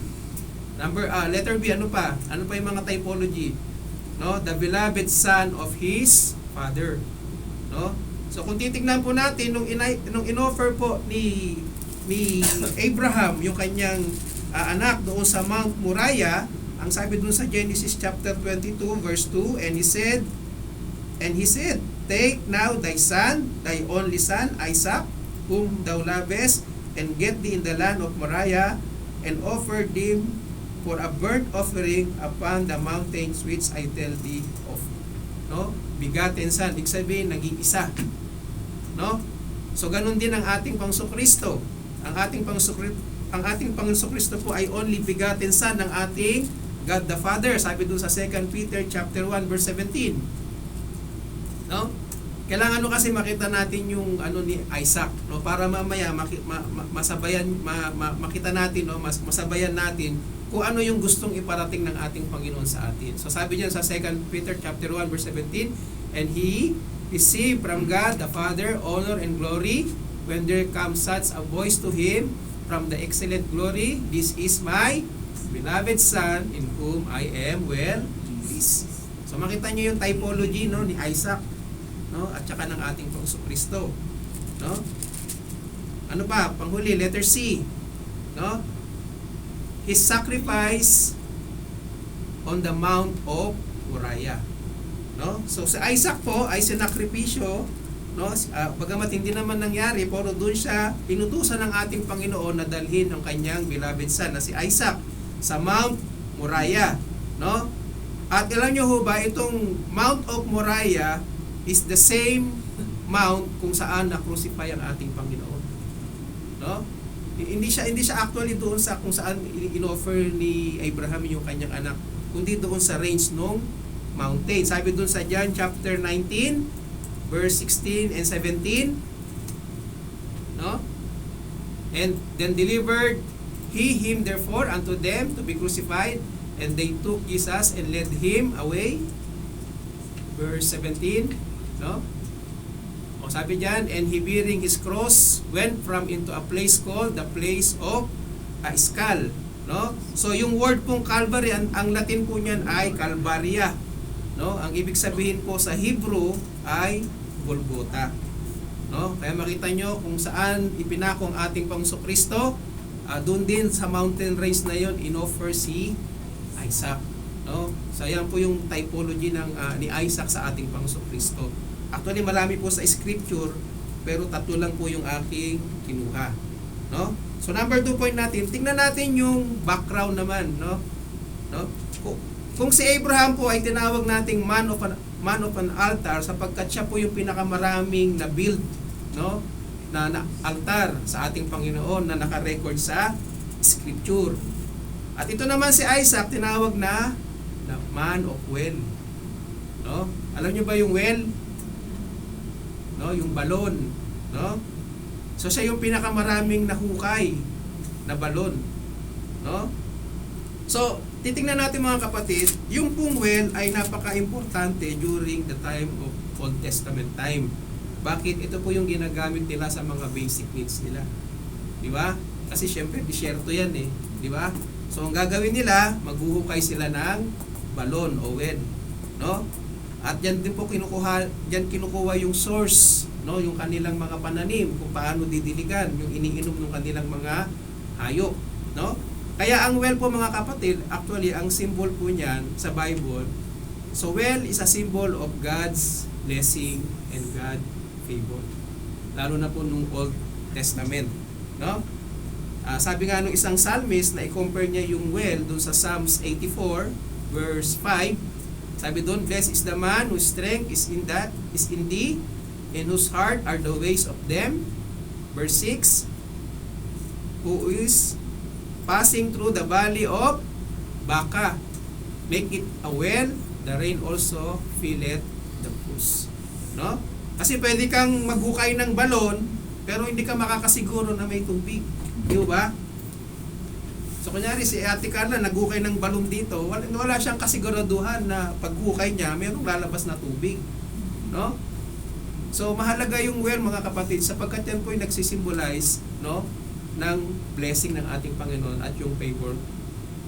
Letter B, ano pa? Ano pa yung mga typology? No, the beloved son of his father. No? So kung titingnan po natin nung inoffer po ni Abraham yung kanyang anak doon sa Mount Moriah, ang sabi doon sa Genesis chapter 22 verse 2, and he said, take now thy son, thy only son Isaac, whom thou lovest, and get thee in the land of Moriah, and offer him for a burnt offering upon the mountains which I tell thee of. No? Begotten son, ibig sabihin nag-iisa. No? So ganun din ang ating Panginoon. Ang ating Panginoon Kristo po ay only begotten son ng ating God the Father. Sabi doon sa 2 Peter chapter 1 verse 17. No? Kailangan kasi makita natin yung ni Isaac, no, para mamaya makita natin, no, masabayan natin kung ano yung gustong iparating ng ating Panginoon sa atin. So sabi niya sa 2 Peter chapter 1 verse 17, and he received from God the Father honor and glory when there comes such a voice to him from the excellent glory, this is my beloved son in whom I am well pleased. So makita niyo yung typology, no, ni Isaac, no, at saka ng ating Panginoong Kristo. No? Ano pa? Panghuli, letter C. No? His sacrifice on the Mount of Moriah. No? So si Isaac po ay sinakripisyo, no? Bagamat hindi naman nangyari, pero doon siya inutusan ng ating Panginoon na dalhin ang kanyang beloved son na si Isaac sa Mount Moriah. No? At alam nyo ho ba, itong Mount of Moriah is the same mount kung saan na-crucify ang ating Panginoon. No? Hindi siya actually doon sa kung saan inoffer ni Abraham yung kanyang anak, kundi doon sa range ng mountain. Sabi doon sa John chapter 19 verse 16 and 17, no? And then delivered he him therefore unto them to be crucified, and they took Jesus and led him away. Verse 17, no? O sabi diyan, and he bearing his cross went from into a place called the place of a skull, no? So yung word pong Calvary, ang Latin po niyan ay Calvaria, no? Ang ibig sabihin po sa Hebrew ay Golgotha, no? Kaya makita nyo kung saan ipinako ang ating Panginoong Kristo, doon din sa mountain range na yon inoffer si Isaac, no? So yan po yung typology ng ni Isaac sa ating Panginoong Kristo. Actually marami po sa scripture, pero tatlo lang po yung aking kinuha, no? So number 2 point natin, tingnan natin yung background naman, no? Kung si Abraham po ay tinawag nating man of an altar sapagkat siya po yung pinakamaraming na build, no, na altar sa ating Panginoon na naka-record sa scripture. At ito naman si Isaac tinawag na man of well, no? Alam niyo ba yung well? No, yung balon, no? So siya yung pinakamaraming nahukay na balon, no? So titingnan natin mga kapatid, yung pong well ay napaka-importante during the time of Old Testament time. Bakit? Ito po yung ginagamit nila sa mga basic needs nila, di ba? Kasi syempre disyerto yan eh, di ba? So ang gagawin nila, maghuhukay sila ng balon o well, no? At yan din po kinukuha yung source, no, yung kanilang mga pananim, kung paano didiligan, yung iniinom ng kanilang mga hayop, no? Kaya ang well po mga kapatid, actually ang symbol po niyan sa Bible. So well is a symbol of God's blessing and God favor. Lalo na po nung Old Testament, no? Sabi nga nung isang psalmist na i-compare niya yung well doon sa Psalms 84 verse 5. Sabi doon, blessed is the man whose strength is in thee, in whose heart are the ways of them. Verse 6, who is passing through the valley of Baca, make it a well, the rain also filleth the pools. No? Kasi pwede kang maghukay ng balon, pero hindi ka makakasiguro na may tubig. Di ba? So kunyari si Ate Carla naghukay ng balon dito, wala siyang kasiguraduhan na paghukay niya, mayroong lalabas na tubig. No? So mahalaga yung well mga kapatid, sapagkat yan po yung nagsisimbolize, no, ng blessing ng ating Panginoon at yung favor,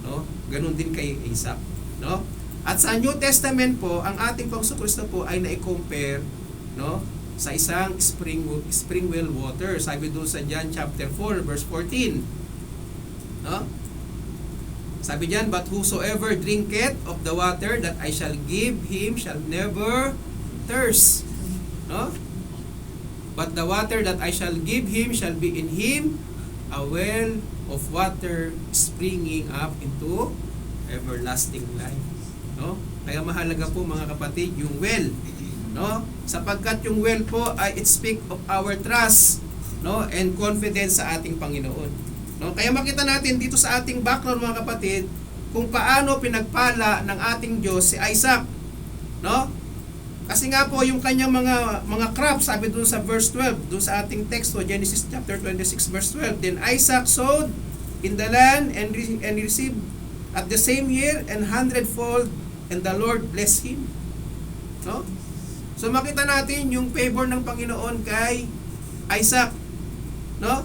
no? Ganun din kay Isaac, no? At sa New Testament po, ang ating Panginoon Kristo po ay na-compare, no, sa isang spring well water. Sabi doon sa John chapter 4 verse 14. No? Sabi diyan, but whosoever drinketh of the water that I shall give him shall never thirst. No? But the water that I shall give him shall be in him a well of water springing up into everlasting life. No? Kaya mahalaga po mga kapatid yung well, no? Sapagkat yung well po ay it speak of our trust, no, and confidence sa ating Panginoon. No? Kaya makita natin dito sa ating background mga kapatid kung paano pinagpala ng ating Diyos si Isaac, no? Kasi nga po yung kanyang mga crops, sabi doon sa verse 12, doon sa ating text, Genesis chapter 26 verse 12, then Isaac sowed in the land and received at the same year and 100-fold, and the Lord blessed him. No? So makita natin yung favor ng Panginoon kay Isaac, no?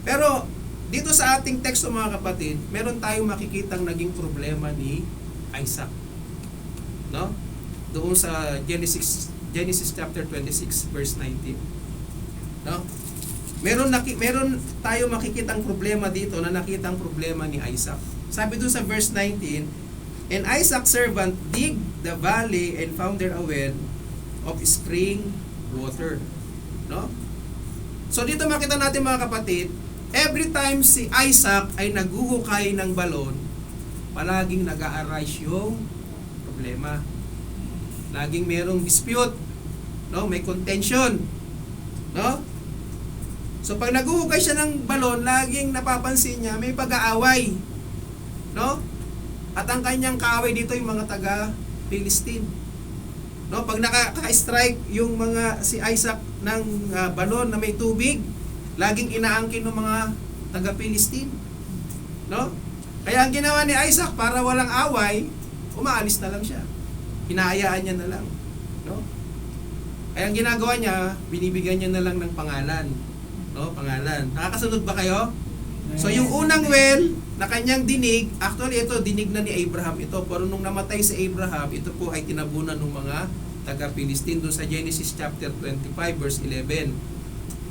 Pero dito sa ating teksto mga kapatid, meron tayong makikitang naging problema ni Isaac, no? Doon sa Genesis chapter 26 verse 19, no? Meron tayo makikitang problema dito na nakitang problema ni Isaac. Sabi doon sa verse 19, and Isaac's servant dig the valley and found there a well of spring water. No? So dito makita natin mga kapatid, every time si Isaac ay naghuhukay ng balon, palaging nag-a-arise yung problema. Laging merong dispute, no? May contention, no? So pag naghuhukay siya ng balon, laging napapansin niya may pag-aaway, no? At ang kanyang kaaway dito yung mga taga-Philistine. No, pag nakaka-strike yung si Isaac ng balon na may tubig, laging inaangkin ng mga taga-Philistine. No? Kaya ang ginawa ni Isaac para walang away, umaalis na lang siya. Hinahayaan niya na lang. No? Kaya ang ginagawa niya, binibigyan niya na lang ng pangalan. No, pangalan. Nakakasunod ba kayo? So yung unang well na kanyang dinig, actually ito dinig na ni Abraham ito, pero nung namatay si Abraham, ito po ay tinabunan ng mga taga-Philistine doon sa Genesis chapter 25 verse 11.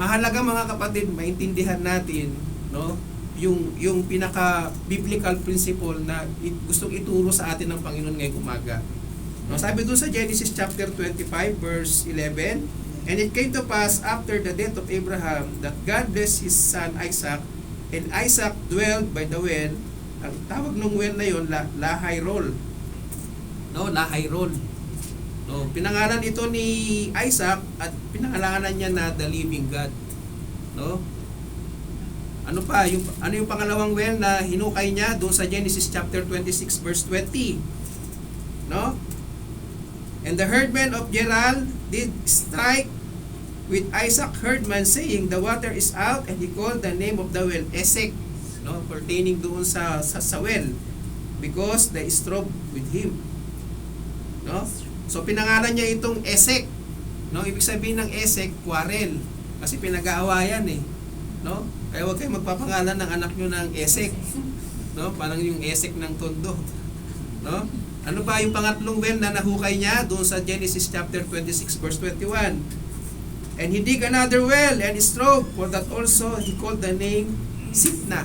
Mahalaga mga kapatid, maintindihan natin, no, yung pinaka biblical principle na gustong ituro sa atin ng Panginoon ngayong umaga. No, sabi doon sa Genesis chapter 25 verse 11, and it came to pass after the death of Abraham that God blessed his son Isaac, and Isaac dwelled by the well. Ang tawag ng well na yun, Lahairol. No, Lahairol. No, pinangalan ito ni Isaac at pinangalanan niya na the living God. No? Ano yung pangalawang well na hinukay niya doon sa Genesis chapter 26 verse 20? No? And the herdmen of Gerar did strike with Isaac herdman, saying, the water is out, and he called the name of the well Esek, no, pertaining doon sa well, because they strove with him. No? So pinangalan niya itong Esek. No, ibig sabihin ng Esek, quarrel, kasi pinag-aawayan eh. No? Kaya huwag kayong magpapangalan ng anak niyo ng Esek. No? Parang yung Esek ng Tondo. No? Ano ba yung pangatlong well na nahukay niya doon sa Genesis chapter 26 verse 21? And he dig another well and strove, for that also he called the name sitna,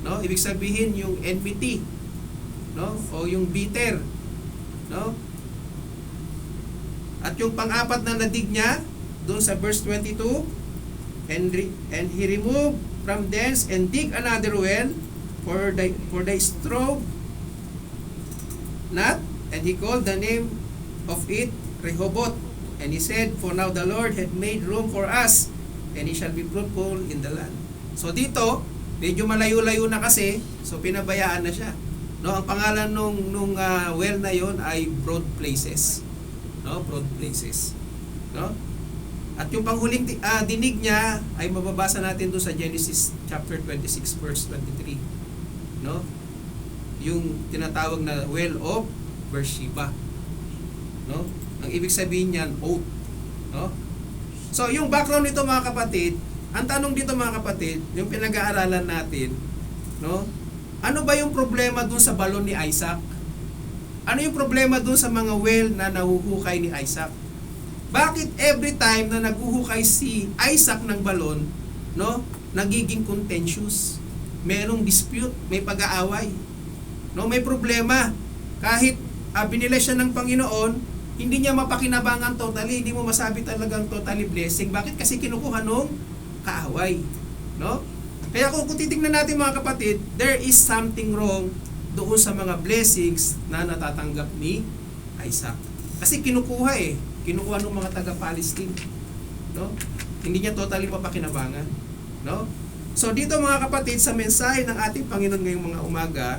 no? Ibig sabihin yung enmity, no? O yung bitter, no? At yung pang-apat na nadig niya doon sa verse 22, and he removed from thence and dig another well for the straw not, and he called the name of it Rehoboth. And he said, for now the Lord had made room for us, and he shall be fruitful in the land. So dito, medyo malayo-layo na kasi, so pinabayaan na siya. No, ang pangalan nung well na yon ay Broad Places. No, Broad Places. No? At yung panghuling dinig niya ay mababasa natin doon sa Genesis chapter 26 verse 23. No? Yung tinatawag na well of Beersheba. No? Ang ibig sabihin niyan, oath. No? So, yung background nito mga kapatid, ang tanong dito mga kapatid, yung pinag-aaralan natin, no? Ano ba yung problema dun sa balon ni Isaac? Ano yung problema dun sa mga well na nahuhukay ni Isaac? Bakit every time na naghuhukay si Isaac ng balon, no, nagiging contentious? Merong dispute, may pag-aaway. No, may problema. Kahit binili siya ng Panginoon, hindi niya mapakinabangan totally, hindi mo masabi talagang totally blessing. Bakit? Kasi kinukuha nung kaaway. No? Kaya kung titingnan natin mga kapatid, there is something wrong doon sa mga blessings na natatanggap ni Isaac. Kasi kinukuha kinukuha ng mga taga-Palestine. No? Hindi niya totally mapakinabangan. No? So dito mga kapatid, sa mensahe ng ating Panginoon ngayong mga umaga,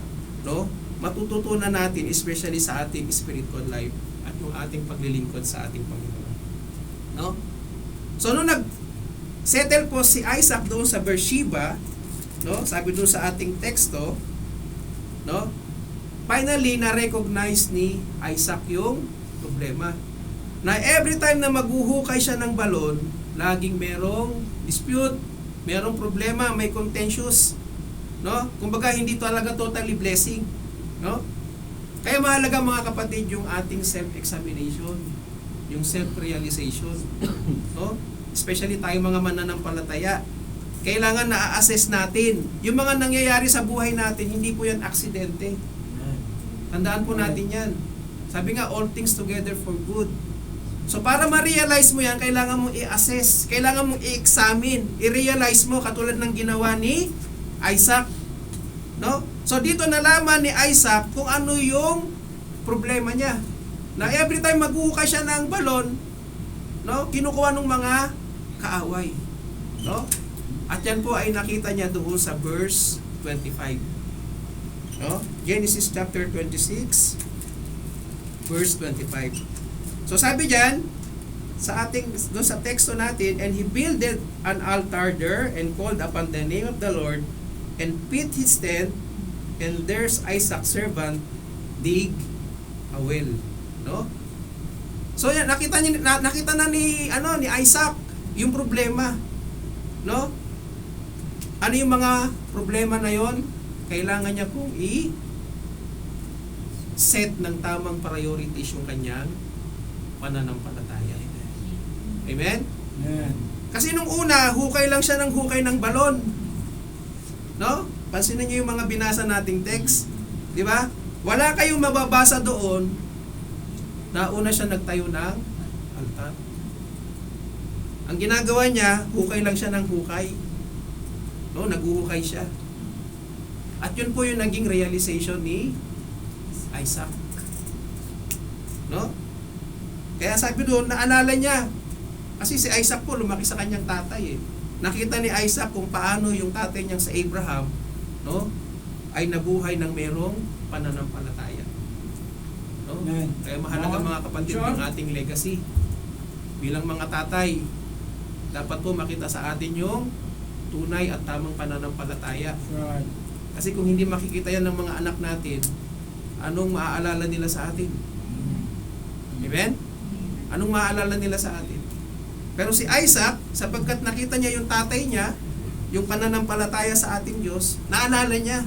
no, matututunan natin especially sa ating spiritual life at yung ating paglilingkod sa ating Panginoon. No? So nung nag-settle po si Isaac doon sa Beersheba, no, sabi doon sa ating teksto, no, finally na-recognize ni Isaac yung problema. Na every time na maghuhukay siya ng balon, laging merong dispute, merong problema, may contentious, no? Kumbaga hindi talaga totally blessing, no? Kaya mahalaga mga kapatid yung ating self-examination, yung self-realization, no? Especially tayo mga mananampalataya. Kailangan na-assess natin yung mga nangyayari sa buhay natin, hindi po yan aksidente. Tandaan po natin yan. Sabi nga, all things together for good. So para ma-realize mo yan, kailangan mong i-assess, kailangan mong i-examine, i-realize mo katulad ng ginawa ni Isaac. No? So dito nalaman ni Isaac kung ano yung problema niya. Na every time maghuhukay siya ng balon, no, kinukuha ng mga kaaway. No? At yan po ay nakita niya doon sa verse 25. No? Genesis chapter 26 verse 25. So sabi diyan sa ating doon sa teksto natin, and he builded an altar there and called upon the name of the Lord and pit his tent, and there's Isaac's servant dig a well. No? So yan, nakita na ni Isaac yung problema. No? Ano yung mga problema na yon? Kailangan niya pong set ng tamang priorities yung kanyang pananampalataya. Amen? Amen. Kasi nung una, hukay lang siya ng hukay ng balon. No? Pansinin niyo yung mga binasa nating text. Di ba? Wala kayong mababasa doon na una siya nagtayo ng altar. Ang ginagawa niya, hukay lang siya ng hukay. No? Naghuhukay siya. At yun po yung naging realization ni Isaac. No? Kaya sabi doon, naalala niya. Kasi si Isaac po, lumaki sa kanyang tatay. Nakita ni Isaac kung paano yung tatay niyang sa Abraham, no, ay nabuhay ng merong pananampalataya. No? Kaya mahalaga mga kapatid yung ating legacy. Bilang mga tatay, dapat po makita sa atin yung tunay at tamang pananampalataya. Right. Kasi kung hindi makikita yan ng mga anak natin, anong maaalala nila sa atin? Amen? Anong maaalala nila sa atin? Pero si Isaac, sapagkat nakita niya yung tatay niya, yung pananampalataya sa ating Diyos, naalala niya,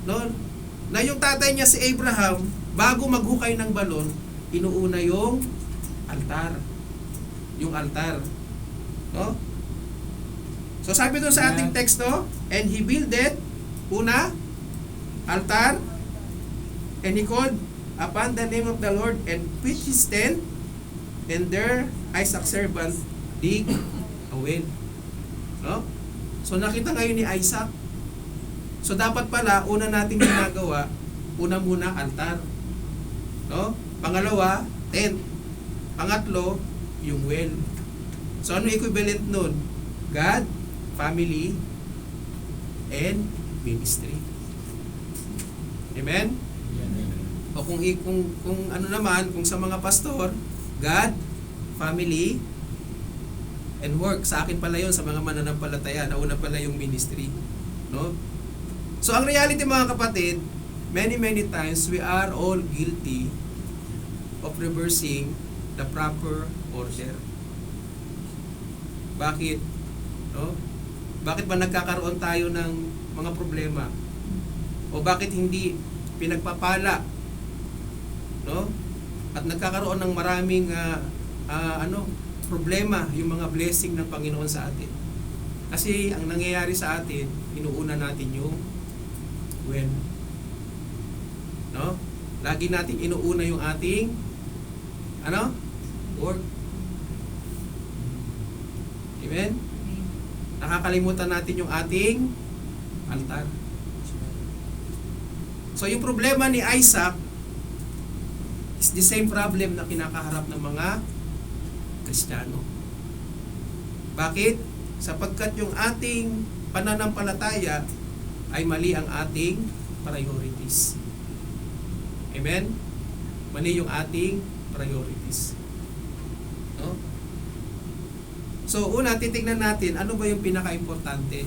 no, na yung tatay niya si Abraham, bago maghukay ng balon, inuuna yung altar. Yung altar. No? So sabi doon sa ating teksto, and he builded, una, altar, and he called upon the name of the Lord and pitched his tent, and there Isaac's servant dig a well. No? So nakita ngayon ni Isaac. So dapat pala, una nating ginagawa, una muna altar. No? Pangalawa, tent. Pangatlo, yung well. So ano equivalent nun? God, family, and ministry. Amen? O kung ano naman, kung sa mga pastor, God, family, and work. Sa akin pala yun, sa mga mananampalataya, nauna pala yung ministry. No? So ang reality mga kapatid, many times we are all guilty of reversing the proper order. Bakit? No? Bakit ba nagkakaroon tayo ng mga problema? O bakit hindi pinagpapala? No? At nagkakaroon ng maraming problema yung mga blessing ng Panginoon sa atin. Kasi ang nangyayari sa atin, inuuna natin yung when. No? Lagi natin inuuna yung ating work. Amen? Nakakalimutan natin yung ating altar. So yung problema ni Isaac is the same problem na kinakaharap ng mga Kristiyano. Bakit? Sapagkat yung ating pananampalataya ay mali ang ating priorities. Amen? Mali yung ating priorities. No? So, una, titignan natin, ano ba yung pinaka-importante?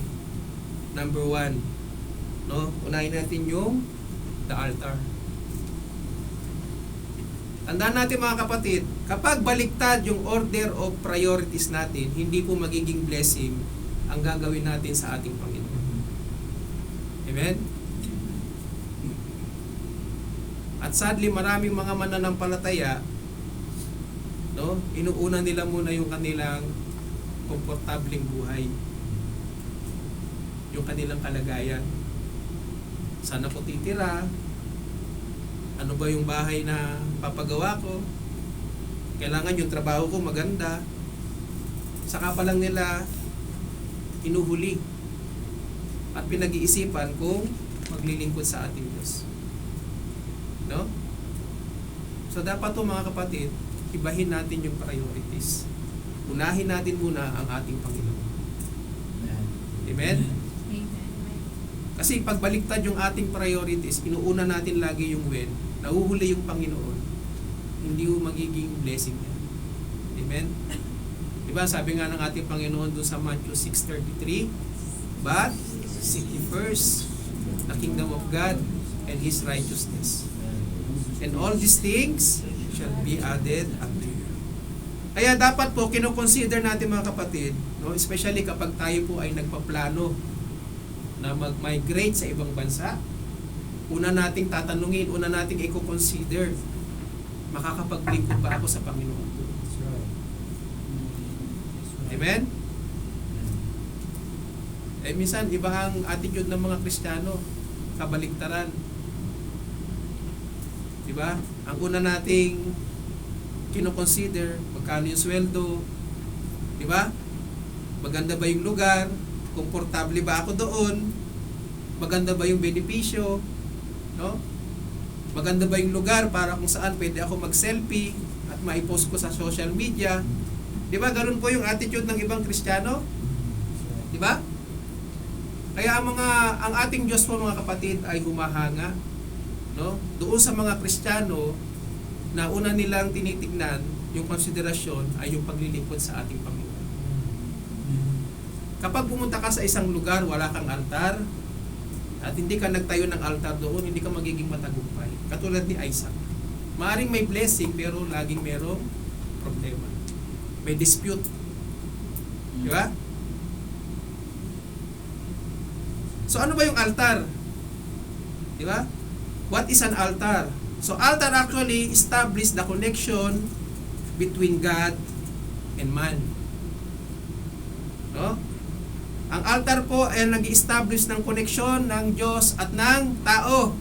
Number 1, no? Unahin natin yung the altar. Tandaan natin mga kapatid, kapag baliktad yung order of priorities natin, hindi po magiging blessing ang gagawin natin sa ating Panginoon. Amen? At sadly, maraming mga mananampalataya, no, inuuna nila muna yung kanilang komportableng buhay. Yung kanilang kalagayan. Saan ako titira? Ano ba yung bahay na papagawa ko? Kailangan yung trabaho ko maganda. Saka pa lang nila inuhuli at pinag-iisipan kung maglilingkod sa ating Diyos. No? So dapat to mga kapatid, ibahin natin yung priorities. Unahin natin muna ang ating Panginoon. Amen? Kasi pag baliktad yung ating priorities, inuuna natin lagi yung when, nahuhuli yung Panginoon, hindi mo magiging blessing yan. Amen? Diba, sabi nga ng ating Panginoon doon sa Matthew 6:33, but seek ye first the kingdom of God and His righteousness, and all these things shall be added unto you. Kaya dapat po, kino-consider natin mga kapatid, no, especially kapag tayo po ay nagpaplano na mag-migrate sa ibang bansa, una nating tatanungin, una nating i-consider, makakapaglingkod ba ako sa Panginoon? Amen? Minsan, iba ang attitude ng mga Kristiyano, kabaliktaran. Diba? Ang una nating kino-consider, magkano yung sweldo, diba? Maganda ba yung lugar? Komportable ba ako doon? Maganda ba yung benepisyo? No? Maganda ba yung lugar para kung saan pwede ako mag-selfie at maipost ko sa social media? Di ba? Ganun po yung attitude ng ibang Kristiyano. Di ba? Kaya ang ating Diyos po mga kapatid ay humahanga, no? Doon sa mga Kristiyano na una nilang tinitignan yung konsiderasyon ay yung paglilingkod sa ating Panginoon. Kapag pumunta ka sa isang lugar, wala kang altar, at hindi ka nagtayo ng altar doon, hindi ka magiging matagumpay. Katulad ni Isaac. Maaring may blessing, pero laging merong problema. May dispute. Di ba? So ano ba yung altar? Di ba? What is an altar? So altar actually establish the connection between God and man. No? Ang altar po ay nag-establish ng koneksyon ng Diyos at ng tao.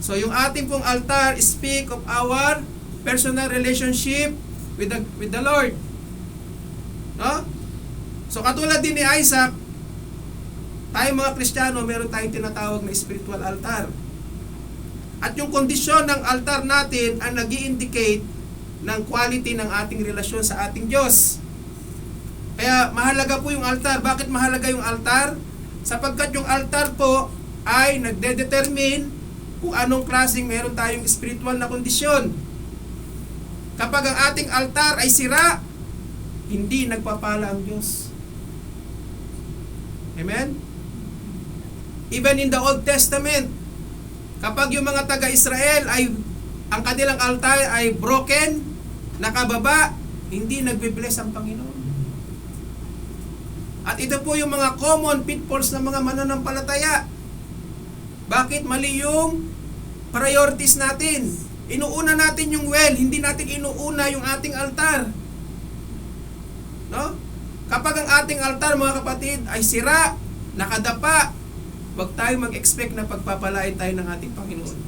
So yung ating pong altar speak of our personal relationship with the Lord. No? So katulad din ni Isaac, tayo mga Kristiyano, meron tayong tinatawag na spiritual altar. At yung kondisyon ng altar natin ang nag-i-indicate ng quality ng ating relasyon sa ating Diyos. Kaya mahalaga po yung altar. Bakit mahalaga yung altar? Sapagkat yung altar po ay nagde-determine kung anong klaseng meron tayong spiritual na kondisyon. Kapag ang ating altar ay sira, hindi nagpapala ang Diyos. Amen? Even in the Old Testament, kapag yung mga taga-Israel ay ang kanilang altar ay broken, nakababa, hindi nagbe-bless ang Panginoon. At ito po yung mga common pitfalls ng mga mananampalataya. Bakit mali yung priorities natin? Inuuna natin yung well, hindi natin inuuna yung ating altar. No? Kapag ang ating altar, mga kapatid, ay sira, nakadapa, huwag tayo mag-expect na pagpapalain tayo ng ating Panginoon.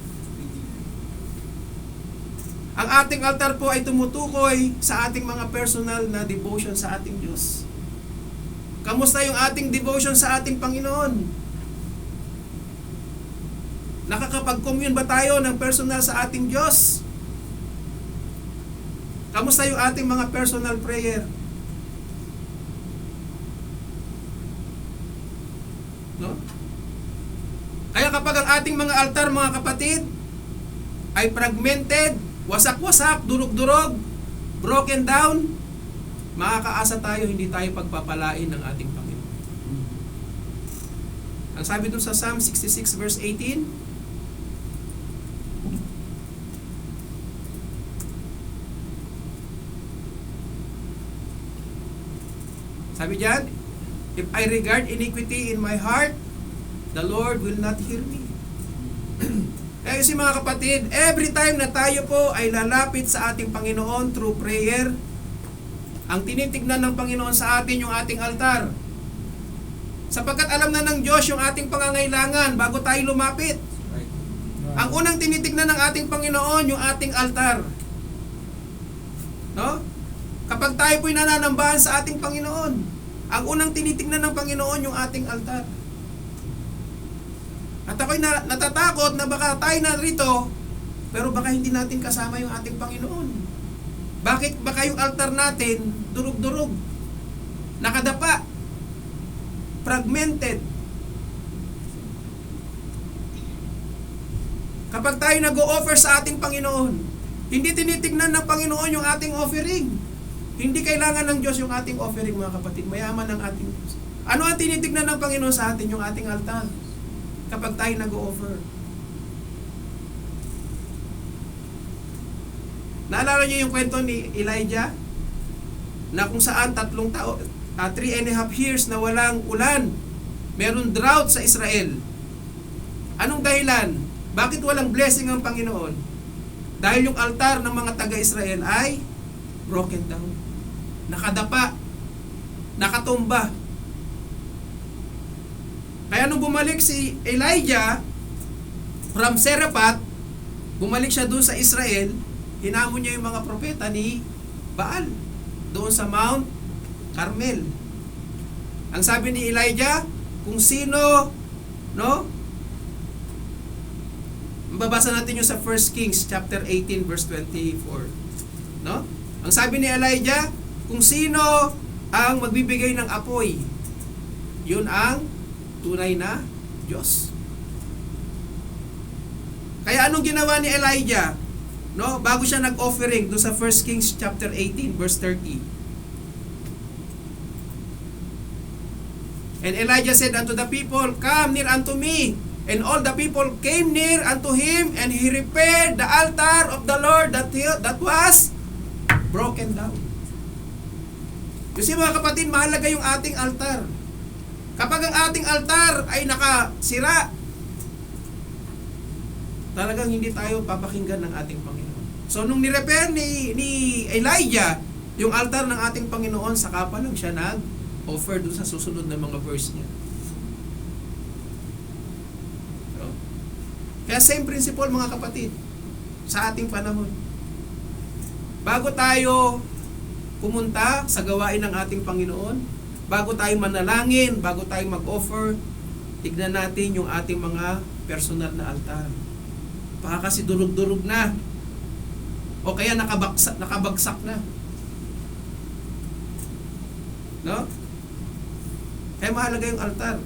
Ang ating altar po ay tumutukoy sa ating mga personal na devotion sa ating Diyos. Kamusta yung ating devotion sa ating Panginoon? Nakakapag-commune ba tayo ng personal sa ating Diyos? Kamusta yung ating mga personal prayer? No? Kaya kapag ang ating mga altar, mga kapatid, ay fragmented, wasak-wasak, durog-durog, broken down, makakaasa tayo, hindi tayo pagpapalain ng ating Panginoon. Ang sabi dun sa Psalm 66 verse 18, sabi diyan, if I regard iniquity in my heart, the Lord will not hear me. Kaya kasi mga kapatid, every time na tayo po ay lalapit sa ating Panginoon through prayer, ang tinitignan ng Panginoon sa atin yung ating altar. Sapagkat alam na ng Diyos yung ating pangangailangan bago tayo lumapit. Ang unang tinitignan ng ating Panginoon yung ating altar. No? Kapag tayo po'y nananambahan sa ating Panginoon, ang unang tinitignan ng Panginoon yung ating altar. At ako'y natatakot na baka tayo narito, pero baka hindi natin kasama yung ating Panginoon. Bakit baka yung altar natin durug-durug, nakadapa, fragmented? Kapag tayo nag-o-offer sa ating Panginoon, hindi tinitignan ng Panginoon yung ating offering. Hindi kailangan ng Diyos yung ating offering, mga kapatid. Mayaman ng ating Diyos. Ano ang tinitignan ng Panginoon sa atin? Yung ating altar. Kapag tayo nag-o-offer. Naalala niyo yung kwento ni Elijah? Na kung saan 3.5 years na walang ulan. Meron drought sa Israel. Anong dahilan? Bakit walang blessing ang Panginoon? Dahil yung altar ng mga taga-Israel ay broken down. Nakadapa. Nakatumba. Kaya nung bumalik si Elijah from Seraphat, bumalik siya doon sa Israel, hinamon niya yung mga propeta ni Baal doon sa Mount Carmel. Ang sabi ni Elijah, kung sino, no? Mababasa natin yung sa 1 Kings chapter 18 verse 24. No? Ang sabi ni Elijah, kung sino ang magbibigay ng apoy, yun ang tunay na Diyos. Kaya anong ginawa ni Elijah? No, bago siya nag-offering do sa 1 Kings chapter 18 verse 30. And Elijah said unto the people, come near unto me. And all the people came near unto him, and he repaired the altar of the Lord that was broken down. Kasi mga kapatid, mahalaga yung ating altar. Kapag ang ating altar ay nakasira, talagang hindi tayo papakinggan ng ating Panginoon. So nung ni-repair ni Elijah yung altar ng ating Panginoon, saka pa lang siya offer dun sa susunod na mga verse niya. So, kaya same principle mga kapatid sa ating panahon. Bago tayo pumunta sa gawain ng ating Panginoon, bago tayo manalangin, bago tayo mag-offer, tignan natin yung ating mga personal na altar. Baka kasi durug-durug na. O kaya nakabagsak na. No? Kaya mahalaga yung altar.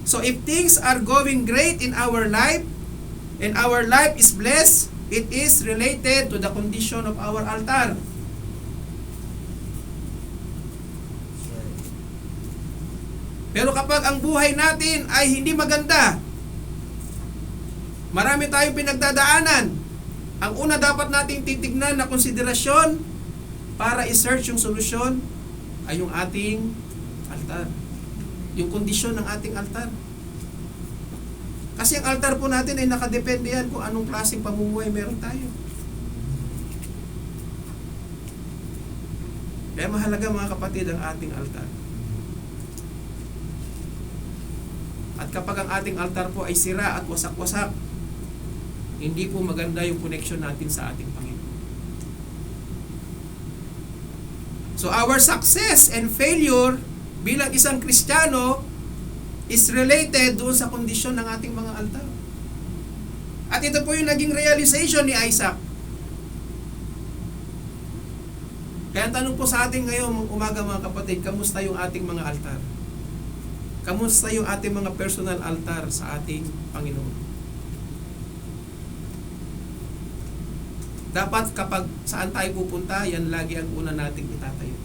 So if things are going great in our life, and our life is blessed, it is related to the condition of our altar. Pero kapag ang buhay natin ay hindi maganda, marami tayong pinagdadaanan, ang una dapat nating titignan na konsiderasyon para i-search yung solusyon ay yung ating altar. Yung kondisyon ng ating altar. Kasi ang altar po natin ay nakadepende yan kung anong klaseng pamumuhay meron tayo. Kaya mahalaga mga kapatid ang ating altar. At kapag ang ating altar po ay sira at wasak-wasak, hindi po maganda yung connection natin sa ating Panginoon. So our success and failure bilang isang Kristiyano is related doon sa kondisyon ng ating mga altar. At ito po yung naging realization ni Isaac. Kaya ang tanong po sa ating ngayong umaga mga kapatid, kamusta yung ating mga altar? Kamusta yung ating mga personal altar sa ating Panginoon? Dapat kapag saan tayo pupunta, yan lagi ang una nating itatayo.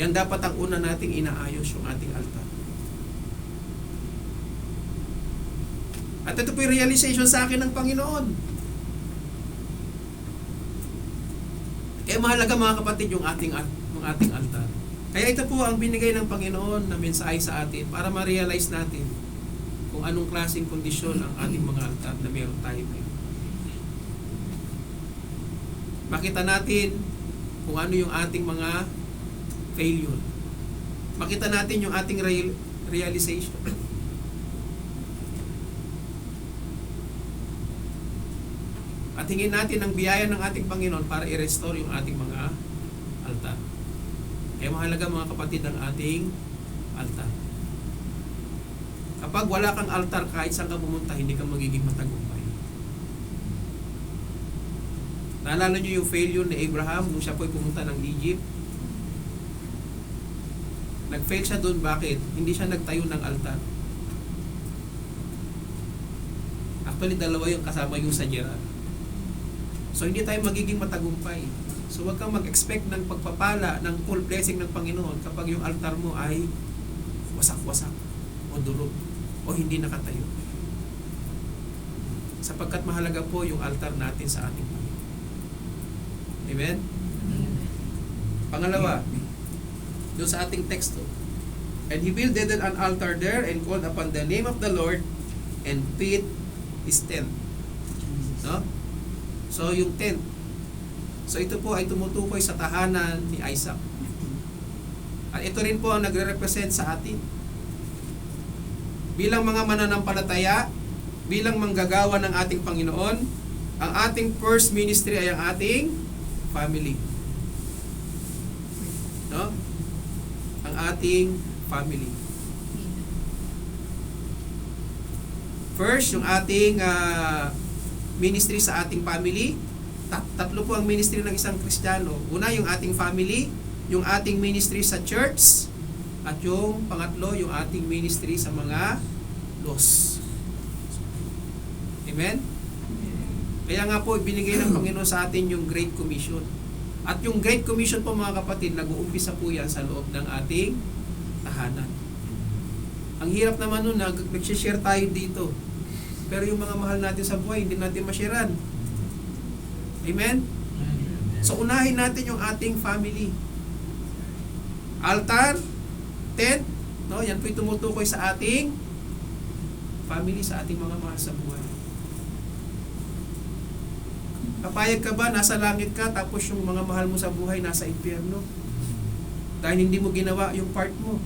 Yan dapat ang una nating inaayos yung ating altar. At ito po yung realization sa akin ng Panginoon. Mahalaga mga kapatid yung ating altar. Kaya ito po ang binigay ng Panginoon na mensahe sa atin para ma-realize natin kung anong klaseng kondisyon ang ating mga altar na meron tayo ngayon. Makita natin kung ano yung ating mga failure. Makita natin yung ating realization. At hingin natin ang biyaya ng ating Panginoon para i-restore yung ating mga altar. Kaya mahalaga mga kapatid ang ating altar. Kapag wala kang altar, kahit saan ka pumunta, hindi ka magiging matagumpay. Naalala nyo yung failure ni Abraham nung siya po'y pumunta ng Egypt? Nag-fail siya doon. Bakit? Hindi siya nagtayo ng altar. Actually, dalawa yung kasama yung sa Gerar. So, hindi tayo magiging matagumpay. So, huwag kang mag-expect ng pagpapala, ng full blessing ng Panginoon kapag yung altar mo ay wasak-wasak, o durog, o hindi nakatayo. Sapagkat mahalaga po yung altar natin sa ating Panginoon. Amen? Pangalawa, doon sa ating teksto. And he builded an altar there and called upon the name of the Lord and pitched his tent. No? So, yung tent. So, ito po ay tumutukoy sa tahanan ni Isaac. At ito rin po ang nagre-represent sa atin. Bilang mga mananampalataya, bilang manggagawa ng ating Panginoon, ang ating first ministry ay ang ating family. No? Ang ating family. First, yung ating ministry sa ating family. Tatlo po ang ministry ng isang Kristiyano. Una, yung ating family, yung ating ministry sa church, at yung pangatlo, yung ating ministry sa mga lost. Amen? Kaya nga po, binigay ng Panginoon sa atin yung Great Commission. At yung Great Commission po mga kapatid, nag-uumpisa po yan sa loob ng ating tahanan. Ang hirap naman nun, nag-share tayo dito. Pero yung mga mahal natin sa buhay, hindi natin masharean. Amen? So, unahin natin yung ating family. Altar, tent, no? Yan po'y tumutukoy sa ating family, sa ating mga mahal sa buhay. Kapayag ka ba, nasa langit ka, tapos yung mga mahal mo sa buhay, nasa impyerno? dahil hindi mo ginawa yung part mo.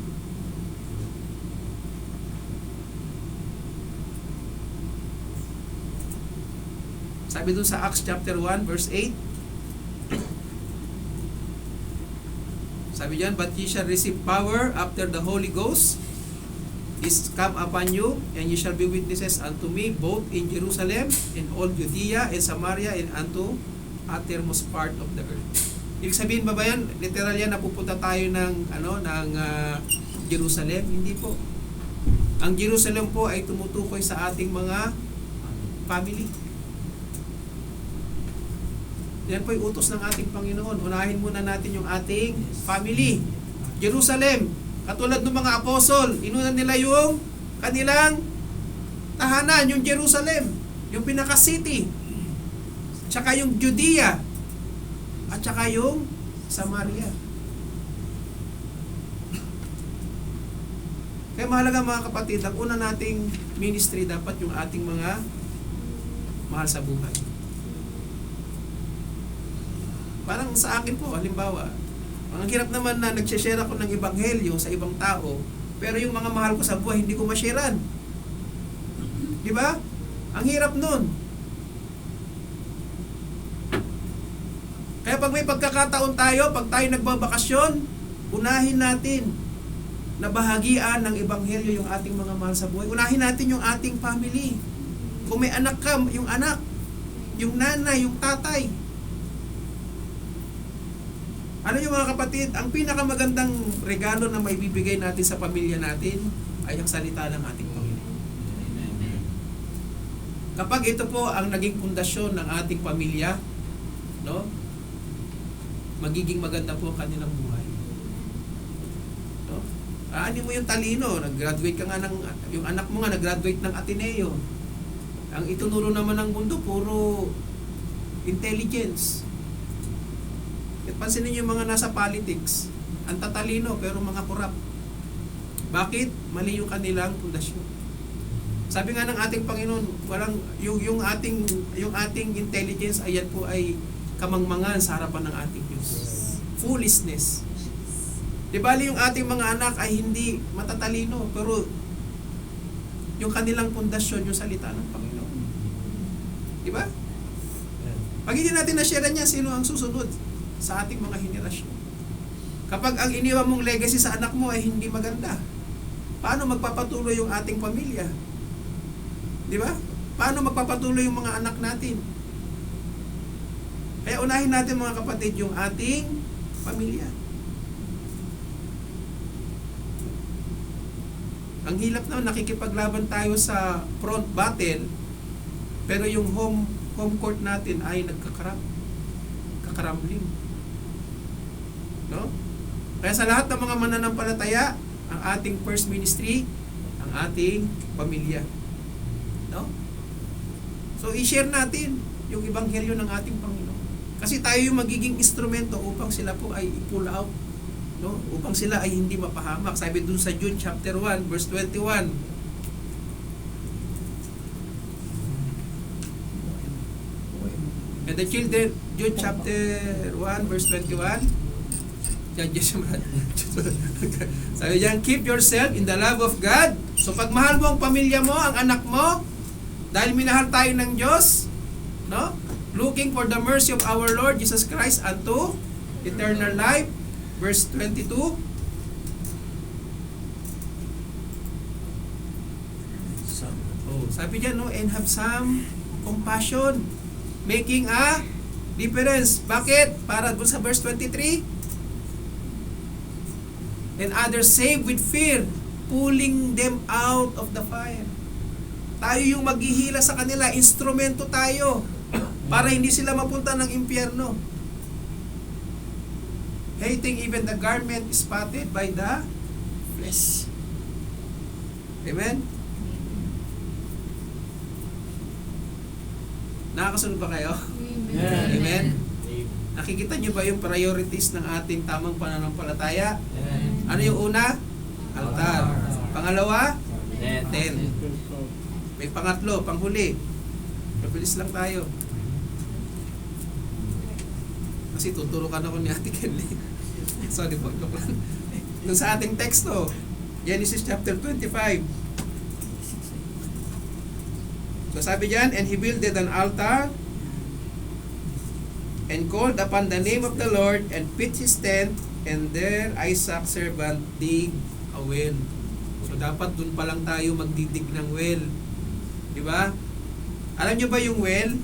Sabi dun sa Acts chapter 1 verse 8, sabi diyan, but ye shall receive power after the Holy Ghost is come upon you, and ye shall be witnesses unto me both in Jerusalem, in all Judea, and Samaria, and unto uttermost part of the earth. Ibig sabihin ba yan? Literal yan, napupunta tayo ng Jerusalem? Hindi po. Ang Jerusalem po ay tumutukoy sa ating mga family. Yan po yung utos ng ating Panginoon. Unahin muna natin yung ating family. Jerusalem, katulad ng mga apostol, inunan nila yung kanilang tahanan, yung Jerusalem, yung pinaka-city, tsaka yung Judea, at tsaka yung Samaria. Kaya mahalaga mga kapatid, ang una nating ministry dapat yung ating mga mahal sa buhay. Parang sa akin po, halimbawa, ang hirap naman na nag-share ako ng ebanghelyo sa ibang tao, pero yung mga mahal ko sa buhay, hindi ko ma-sharean. Di ba? Ang hirap nun. Kaya pag may pagkakataon tayo, pag tayo nagbabakasyon, unahin natin na bahagian ng ebanghelyo yung ating mga mahal sa buhay. Unahin natin yung ating family. Kung may anak ka, yung anak, yung nanay, yung tatay. Ano yung mga kapatid, ang pinakamagandang regalo na may bibigay natin sa pamilya natin ay ang salita ng ating Panginoon. Kapag ito po ang naging pundasyon ng ating pamilya, no? Magiging maganda po ang kanilang buhay. No? Ano mo yung talino, nag-graduate ka nga yung anak mo nga nag-graduate ng Ateneo. Ang itunuro naman ng mundo puro intelligence. At pansinin yung mga nasa politics, ang tatalino pero mga korap. Bakit? Mali yung kanilang pundasyon. Sabi nga ng ating Panginoon, walang yung ating intelligence ayan po ay kamangmangan sa harapan ng ating Diyos. Foolishness. Di bali yung ating mga anak ay hindi matatalino pero yung kanilang pundasyon yung salita ng Panginoon. Di ba? Pag hindi natin na-share niya, sino ang susunod sa ating mga henerasyon? Kapag ang iniwan mong legacy sa anak mo ay hindi maganda, paano magpapatuloy yung ating pamilya? Di ba? Paano magpapatuloy yung mga anak natin? Kaya unahin natin mga kapatid yung ating pamilya. Ang hilap na nakikipaglaban tayo sa front battle, pero yung home court natin ay kakaramling. No? Kaya sa lahat ng mga mananampalataya, ang ating first ministry, ang ating pamilya. No? So i-share natin yung ebanghelyo ng ating Panginoon. Kasi tayo yung magiging instrumento upang sila po ay i-pull out, no? Upang sila ay hindi mapahamak. Sabi dun sa Jude chapter 1 verse 21. And the children, Jude chapter 1 verse 21. Sabi diyan, keep yourself in the love of God. So pag mahal mo ang pamilya mo, ang anak mo, dahil minahal tayo ng Diyos, no? Looking for the mercy of our Lord Jesus Christ unto eternal life. Verse 22. Sabi diyan, no, and have some compassion, making a difference. Bakit? Para dun sa verse 23. And others save with fear, pulling them out of the fire. Tayo yung maghihila sa kanila, instrumento tayo para hindi sila mapunta ng impyerno. Hating even the garment spotted by the flesh. Amen? Nakakasunod ba kayo? Amen. Amen? Nakikita nyo ba yung priorities ng ating tamang pananampalataya? Ano yung una? Altar. Pangalawa? Tent. May pangatlo, panghuli. Mabilis lang tayo. Kasi tuturukan ako ni Ate Kelly. Sorry po, joke lang. Doon sa ating teksto, Genesis chapter 25. So sabi diyan, and he builded an altar and called upon the name of the Lord and pitched his tent, and there Isaac servant dig a well. So dapat dun pa lang tayo magdidig ng well. Di ba? Alam nyo ba yung well?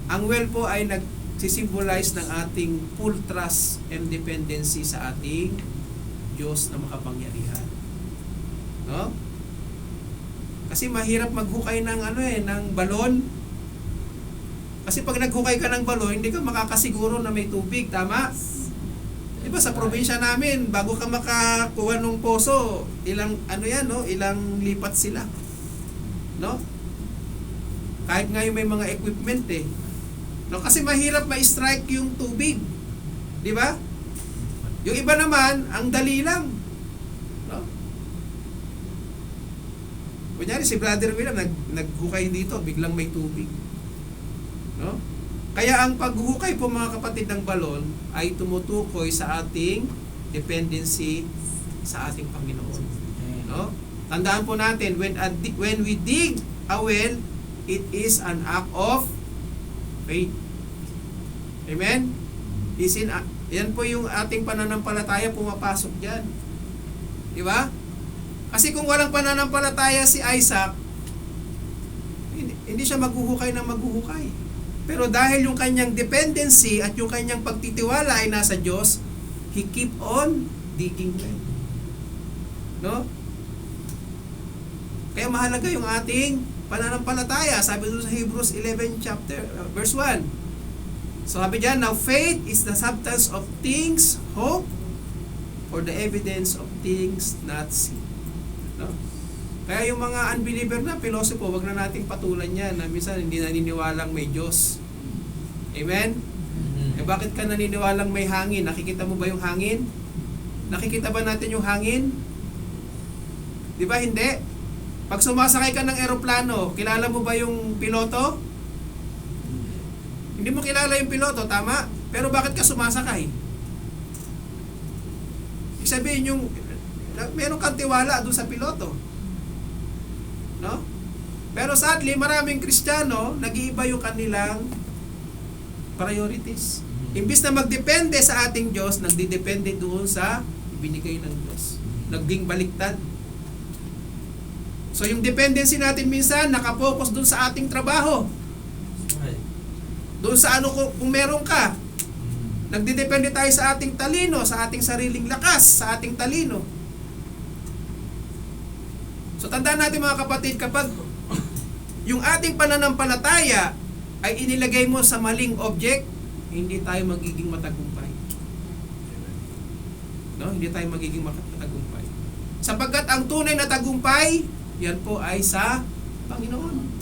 Ang well po ay nagsisimbolize ng ating full trust and dependency sa ating Diyos na makapangyarihan. No? Kasi mahirap maghukay ng ng balon. Kasi pag naghukay ka ng balon, hindi ka makakasiguro na may tubig, tama? Diba sa probinsya namin, bago ka makakuha ng poso, ilang ilang lipat sila. No? Kahit ngayon may mga equipment No, kasi mahirap ma-strike yung tubig. Di ba? Yung iba naman, ang dali lang. No? Kunyari si Brother William naghukay dito, biglang may tubig. No? Kaya ang paghukay po mga kapatid ng balon ay tumutukoy sa ating dependency sa ating Panginoon. No? Tandaan po natin, when we dig a well, it is an act of faith. Amen? Yan po yung ating pananampalataya pumapasok dyan. Di ba? Kasi kung walang pananampalataya si Isaac, hindi siya maghuhukay ng maghuhukay. Pero dahil yung kanyang dependency at yung kanyang pagtitiwala ay nasa Diyos, he keep on digging. No? Kaya mahalaga yung ating pananampalataya. Sabi doon sa Hebrews 11 verse 1. So sabi diyan, now faith is the substance of things hoped for, the evidence of things not seen. No? Kaya yung mga unbeliever na philosopher, wag na nating patulan yan na minsan hindi naniniwalang may Diyos. Amen? Eh bakit ka naniniwalang may hangin? Nakikita mo ba yung hangin? Nakikita ba natin yung hangin? Di ba hindi? Pag sumasakay ka ng eroplano, kilala mo ba yung piloto? Hindi mo kilala yung piloto, tama? Pero bakit ka sumasakay? Ibig sabihin yung meron kang tiwala doon sa piloto. No? Pero sadly, maraming Kristiyano, nag-iiba yung kanilang priorities. Imbis na magdepende sa ating Diyos, nagdidepende doon sa ibinigay ng Diyos. Naging baliktad. So yung dependency natin minsan, nakapokus doon sa ating trabaho. Doon sa kung meron ka. Nagdidepende tayo sa ating talino, sa ating sariling lakas, sa ating talino. So tandaan natin mga kapatid, kapag yung ating pananampalataya ay inilagay mo sa maling object, hindi tayo magiging matagumpay. No? Hindi tayo magiging matagumpay. Sapagkat ang tunay na tagumpay, yan po ay sa Panginoon.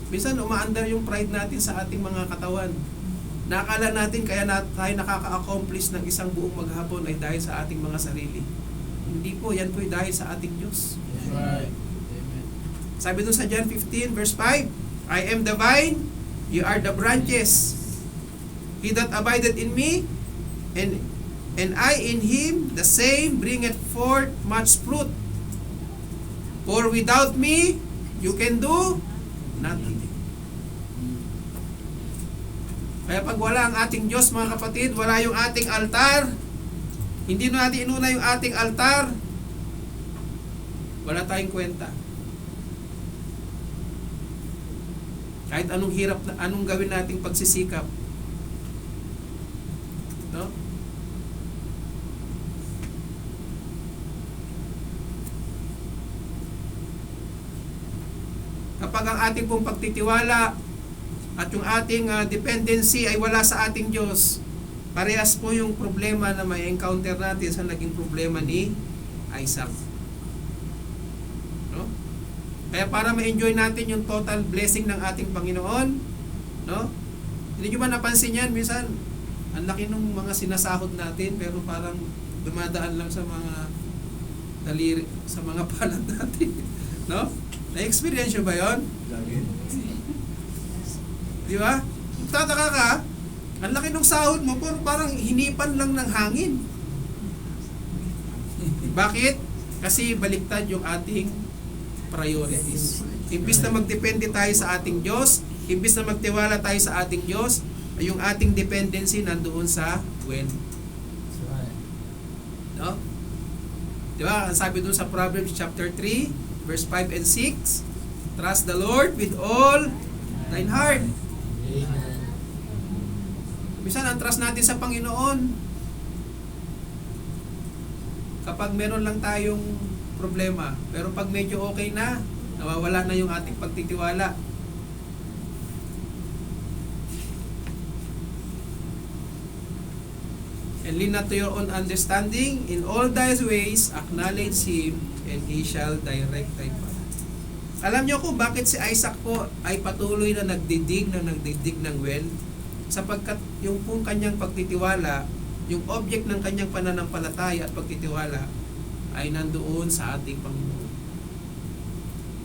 Minsan umaandar yung pride natin sa ating mga katawan. Nakakala natin kaya tayo nakaka-accomplish ng isang buong maghapon ay dahil sa ating mga sarili. Hindi po, yan po ay dahil sa ating Diyos. Right. Sabi doon sa John 15 verse 5, I am the vine, you are the branches. He that abideth in me, and I in him, the same bringeth forth much fruit. For without me, you can do nothing. Kaya pag wala ang ating Diyos mga kapatid, wala yung ating altar, hindi natin inuna yung ating altar, wala tayong kwenta. Kahit anong hirap, anong gawin nating pagsisikap. No? Kapag ang ating pong pagtitiwala at yung ating dependency ay wala sa ating Diyos, parehas po yung problema na may encounter natin sa naging problema ni Isaac. No? Kaya para ma-enjoy natin yung total blessing ng ating Panginoon, no? Hindi nyo ba napansin yan? Minsan, ang laki ng mga sinasahod natin pero parang dumadaan lang sa mga daliri, sa mga palad natin. No? Na-experience nyo ba yun? Di ba? Tataka ka, Ang laki ng sahod mo, pero parang hinipan lang ng hangin. Bakit? Kasi baliktad yung ating priorities. Imbis na magdepende tayo sa ating Diyos, imbis na magtiwala tayo sa ating Diyos, yung ating dependency nandoon sa wealth. No? Di ba? Ang sabi doon sa Proverbs chapter 3, verse 5 and 6, trust the Lord with all thine heart. Minsan ang trust natin sa Panginoon, kapag meron lang tayong problema, pero pag medyo okay na, nawawala na yung ating pagtitiwala. And lean not to your own understanding, in all thy ways acknowledge Him, and He shall direct thy path. Alam niyo kung bakit si Isaac po ay patuloy na nagdidig ng well? Sapagkat yung pong kanyang pagtitiwala, yung object ng kanyang pananampalataya at pagtitiwala ay nandoon sa ating Panginoon.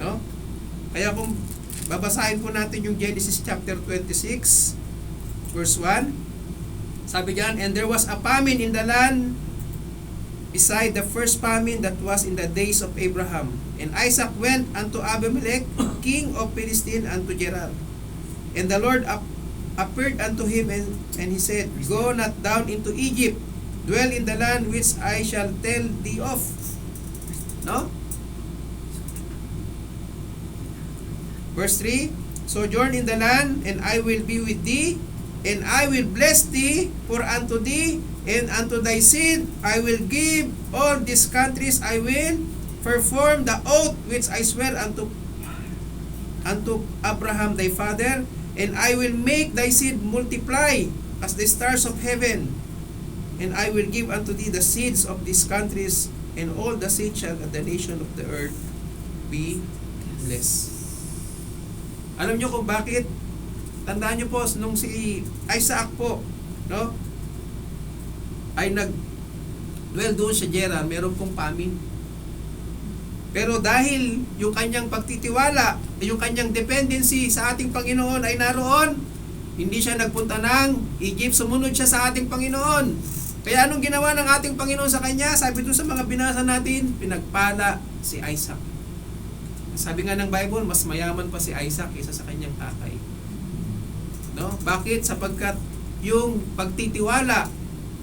No? Kaya kung babasahin po natin yung Genesis chapter 26, verse 1, sabi diyan, and there was a famine in the land beside the first famine that was in the days of Abraham. And Isaac went unto Abimelech, king of Philistine, unto Gerar. And the Lord appeared unto him, and he said, go not down into Egypt, dwell in the land which I shall tell thee of. No? Verse 3, sojourn in the land, and I will be with thee, and I will bless thee, for unto thee and unto thy seed I will give all these countries. I will perform the oath which I swear unto Abraham thy father, and I will make thy seed multiply as the stars of heaven, and I will give unto thee the seeds of these countries, and all the seed shall of the nation of the earth be blessed. Alam nyo kung bakit? Tandaan nyo po, nung si Isaac po, no, ay nag-dwell doon sa Gerar, meron pong famine. Pero dahil yung kanyang pagtitiwala, yung kanyang dependency sa ating Panginoon ay naroon, hindi siya nagpunta ng Egypt, sumunod siya sa ating Panginoon. Kaya anong ginawa ng ating Panginoon sa kanya? Sabi doon sa mga binasa natin, pinagpala si Isaac. Sabi nga ng Bible, mas mayaman pa si Isaac kaysa sa kanyang tatay. No? Bakit? Sapagkat yung pagtitiwala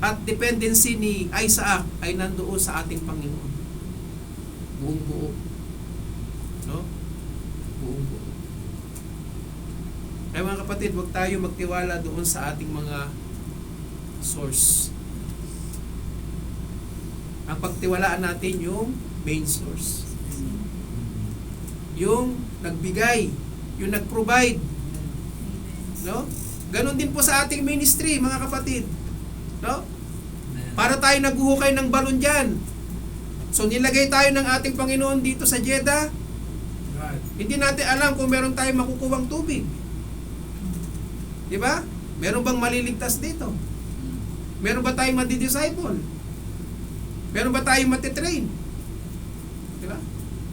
at dependency ni Isaac ay nandoon sa ating Panginoon. Buong buo. No? Buong buo. Kaya mga kapatid, huwag tayo magtiwala doon sa ating mga source. Ang pagtiwalaan natin yung main source. Yung nagbigay, yung nag-provide. No? Ganon din po sa ating ministry, mga kapatid. No? Para tayo naghuhukay ng balon dyan. So nilagay tayo ng ating Panginoon dito sa Jeddah. Hindi natin alam kung meron tayong makukuwang tubig. Di ba? Meron bang maliligtas dito? Meron ba tayong madi-disciple? Meron ba tayong matitrain? Di ba?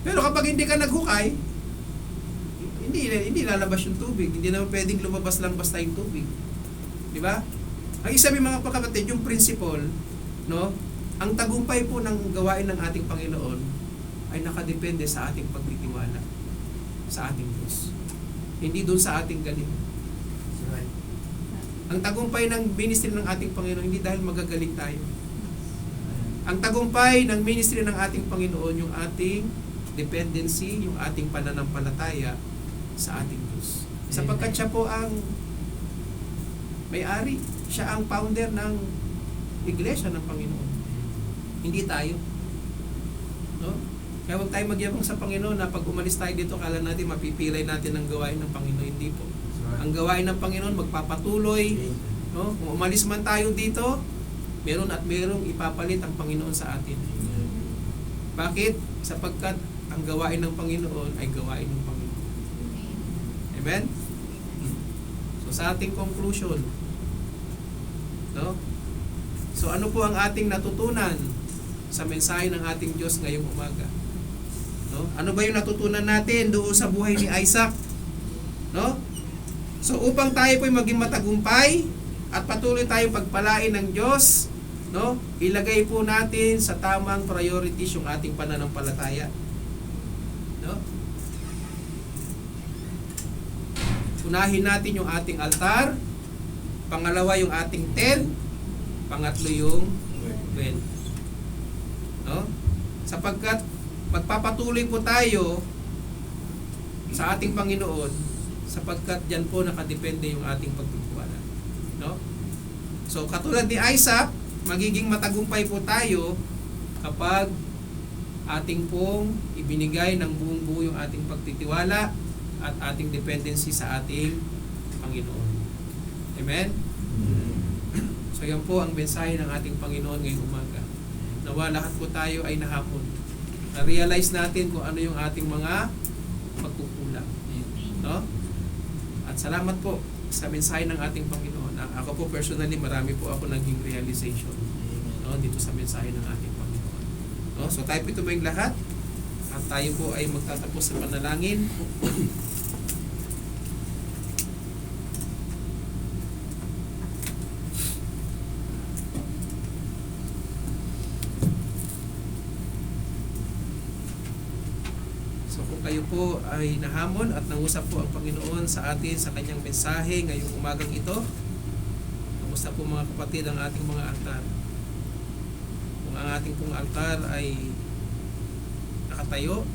Pero kapag hindi ka naghukay, hindi lalabas yung tubig. Hindi naman pwedeng lumabas lang basta yung tubig. Di ba? Ang isa mga kapatid, yung principle, no? Ang tagumpay po ng gawain ng ating Panginoon ay nakadepende sa ating pagtitiwala sa ating Diyos. Hindi doon sa ating galing. Ang tagumpay ng ministry ng ating Panginoon hindi dahil magagaling tayo. Ang tagumpay ng ministry ng ating Panginoon yung ating dependency, yung ating pananampalataya sa ating Diyos. Sapagkat siya po ang may-ari. Siya ang founder ng iglesia ng Panginoon. Hindi tayo. No? Kaya huwag tayo magyabang sa Panginoon na pag umalis tayo dito, kala natin mapipilay natin ang gawain ng Panginoon. Hindi po. Ang gawain ng Panginoon magpapatuloy. No? Kung umalis man tayo dito, meron at merong ipapalit ang Panginoon sa atin. Bakit? Sapagkat ang gawain ng Panginoon ay gawain ng Panginoon. Amen? So sa ating conclusion, no? So ano po ang ating natutunan sa mensahe ng ating Diyos ngayong umaga? No? Ano ba yung natutunan natin doon sa buhay ni Isaac? No? So upang tayo po maging matagumpay, at patuloy tayong pagpalain ng Diyos, no? Ilagay po natin sa tamang priorities yung ating pananampalataya. No? Unahin natin yung ating altar, pangalawa yung ating tent, pangatlo yung well. No? Sapagkat magpapatuloy po tayo sa ating Panginoon, sapagkat diyan po nakadepende yung ating pagtitiwala. No? So katulad ni Isaac, magiging matagumpay po tayo kapag ating pong ibinigay ng buong buo yung ating pagtitiwala at ating dependency sa ating Panginoon. Amen? So yan po ang mensahe ng ating Panginoon ngayong umaga. Nawa lahat po tayo ay nahamon. Na-realize natin kung ano yung ating mga pagkukulang. No? At salamat po sa mensahe ng ating Panginoon. Ako po personally, marami po ako naging realization, no, dito sa mensahe ng ating Panginoon. No? So tayo po tumayong lahat at tayo po ay magtatapos sa panalangin. So kung kayo po ay nahamon at nangusap po ang Panginoon sa atin sa kanyang mensahe ngayong umagang ito, kamusta po mga kapatid ang ating mga altar? Kung ang ating pong altar ay nakatayo,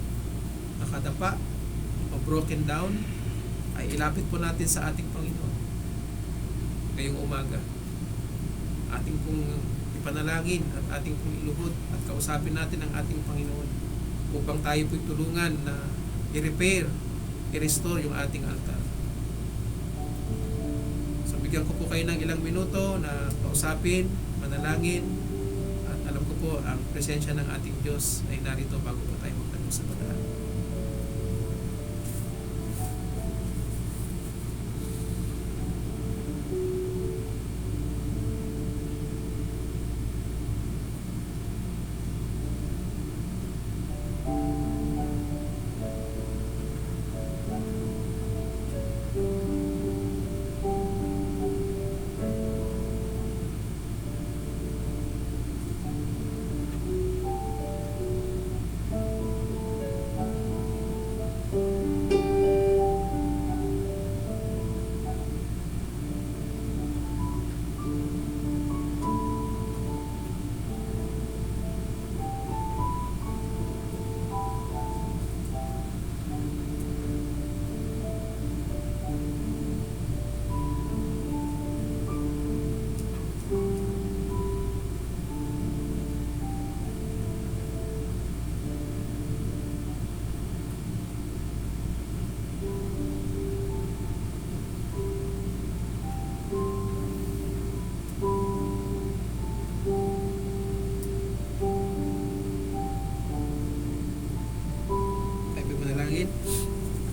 nakadapa, o broken down, ay ilapit po natin sa ating Panginoon ngayong umaga. Ating pong ipanalangin at ating pong iluhod at kausapin natin ang ating Panginoon upang tayo po'y tulungan na i-repair, i-restore yung ating altar. So bigyan ko po kayo ng ilang minuto na kausapin, manalangin, at alam ko po ang presensya ng ating Diyos ay narito bago po tayo magtapos sa pagdaan.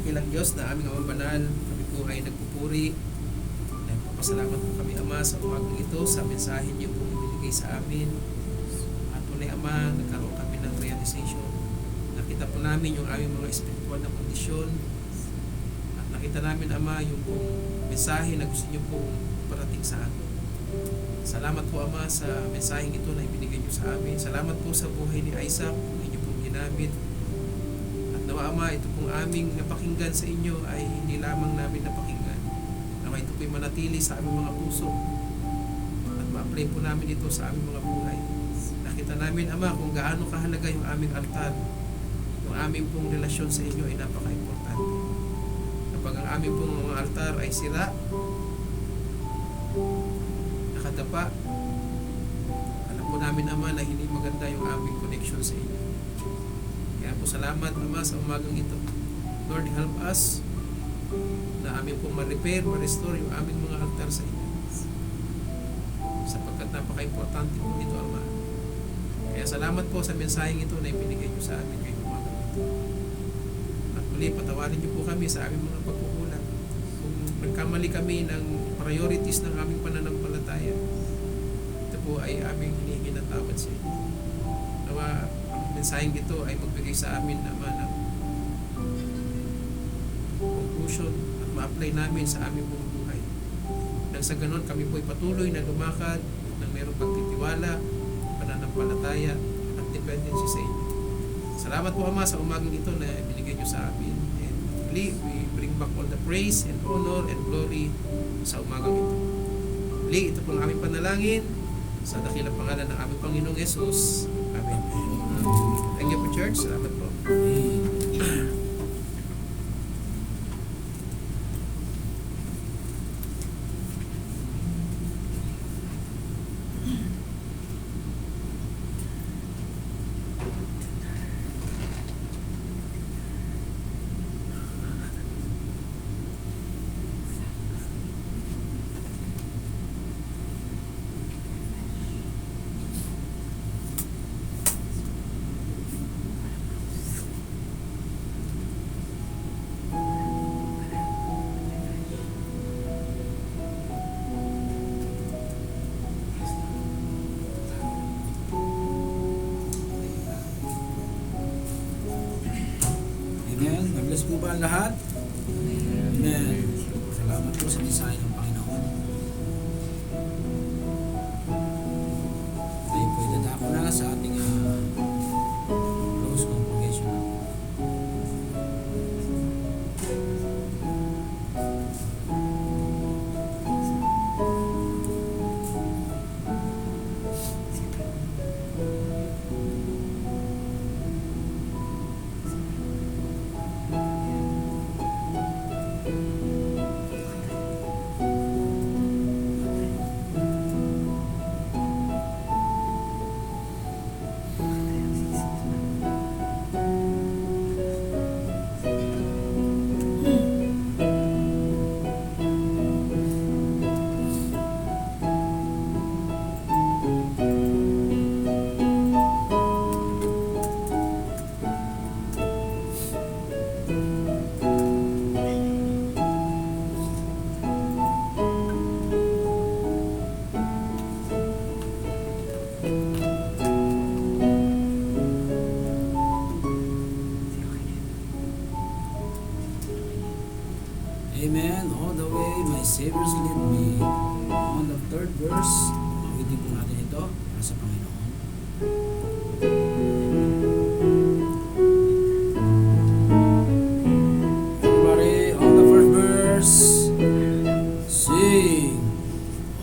Ilang Diyos na aming Amang Banal, kami po ay nagpupuri. Nagpapasalamat po kami, Ama, sa umagang ito, sa mensahe niyo po ibinigay sa amin. At tunay, Ama, nagkaroon kami ng realization. Nakita po namin yung aming mga espiritual na kondisyon. At nakita namin, Ama, yung mensahe na gusto niyo po parating sa amin. Salamat po, Ama, sa mensaheng ito na ibinigay niyo sa amin. Salamat po sa buhay ni Isaac, kung inyo pong ginamit. Nawa, Ama, ito pong aming napakinggan sa inyo ay hindi lamang namin napakinggan. Nawa, ito po'y manatili sa aming mga puso at ma-apply po namin ito sa aming mga buhay. Nakita namin, Ama, kung gaano kahalaga yung aming altar. Yung aming pong relasyon sa inyo ay napaka-importante. Kapag ang aming pong mga altar ay sira, nakadapa, alam po namin, Ama, na hindi maganda yung aming connection sa inyo. Kaya po salamat, Ama, sa umagang ito. Lord, help us na amin pong ma-repair, ma-restore yung aming mga altar sa inyo. Sapagkat napaka-importante po ito, Ama. Kaya salamat po sa mensaheng ito na ipinigay niyo sa amin ngayong umagang ito. At muli, patawarin niyo po kami sa aming mga pagkukulang. Kung nagkamali kami ng priorities ng aming pananampalataya, ito po ay aming hinihingi ng tawad sa inyo. Nawa, mensaheng ito ay magbigay sa amin, Ama, ng conclusion at ma-apply namin sa aming buong buhay. Nang sa ganon kami po ay patuloy na lumakad ng mayroong pagtitiwala, pananampalataya at dependency sa inyo. Salamat po Ama sa umagang ito na binigay niyo sa amin. And we bring back all the praise and honor and glory sa umagang ito. Muli, ito po ang aming panalangin sa dakilang pangalan ng aming Panginoong Yesus. Amen. Thank you po church. Salamat po. Amen. God-bless po ba ang lahat? Amen. Salamat po sa mensahe ng Panginoon. Tayo po idadako na sa ating close congregation. Amen. All the way my Savior's lead me. On the third verse, mawitin po natin ito para sa Panginoon. Everybody, on the first verse, sing.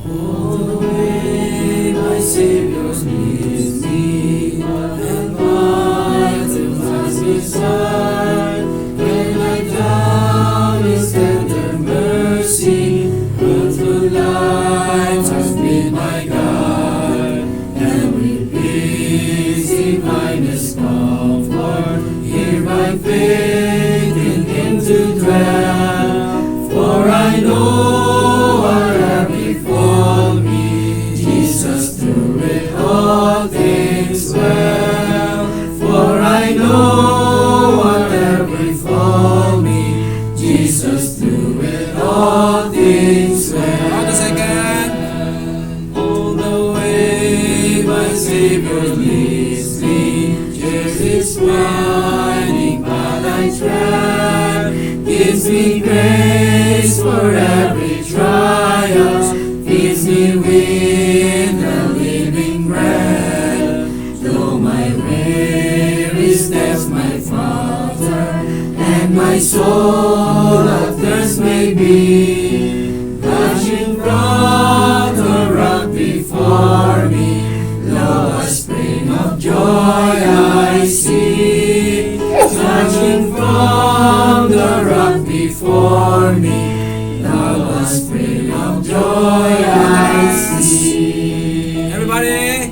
All the way my Savior's leads me, and by to my side, when I down His tender mercy, unto life has been my guide, and with peace divinest comfort, here by faith in Him to dwell, for I know what have befall me, Jesus through it all things well, for I know what have befall me, Jesus through it all things well. On the second. All the way my Savior leads me, cheers His winding path I tread, gives me grace for every trial, feeds me with the living bread. Though my weary steps might falter, and my soul athirst may be, gushing from the rock before me, lo, a spring of joy I see, gushing from the rock before me, lo, a spring of joy I see. Everybody.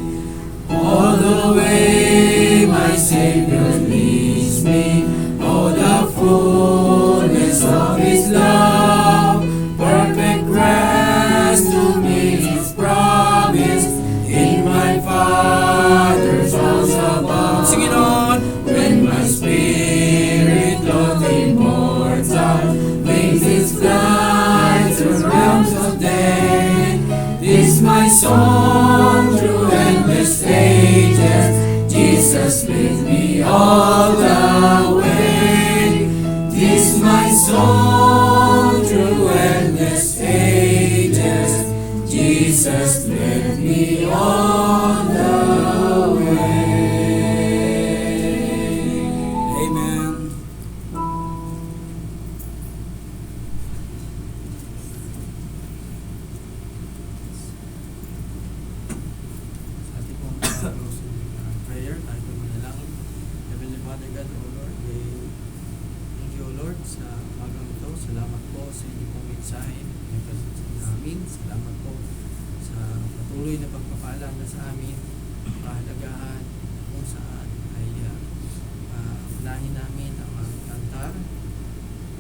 All the way my Savior leads me, oh, the fullness of His love, perfect rest to me His promise, in my Father's house above. Sing it on. When my spirit, Lord immortal, wings its flight to realms of day, this my song through endless ages, Jesus with me all the way. This my song through endless ages, Salamat po sa patuloy na pagpapaalala sa amin, kahalagahan kung saan ay unahin namin ang aming altar,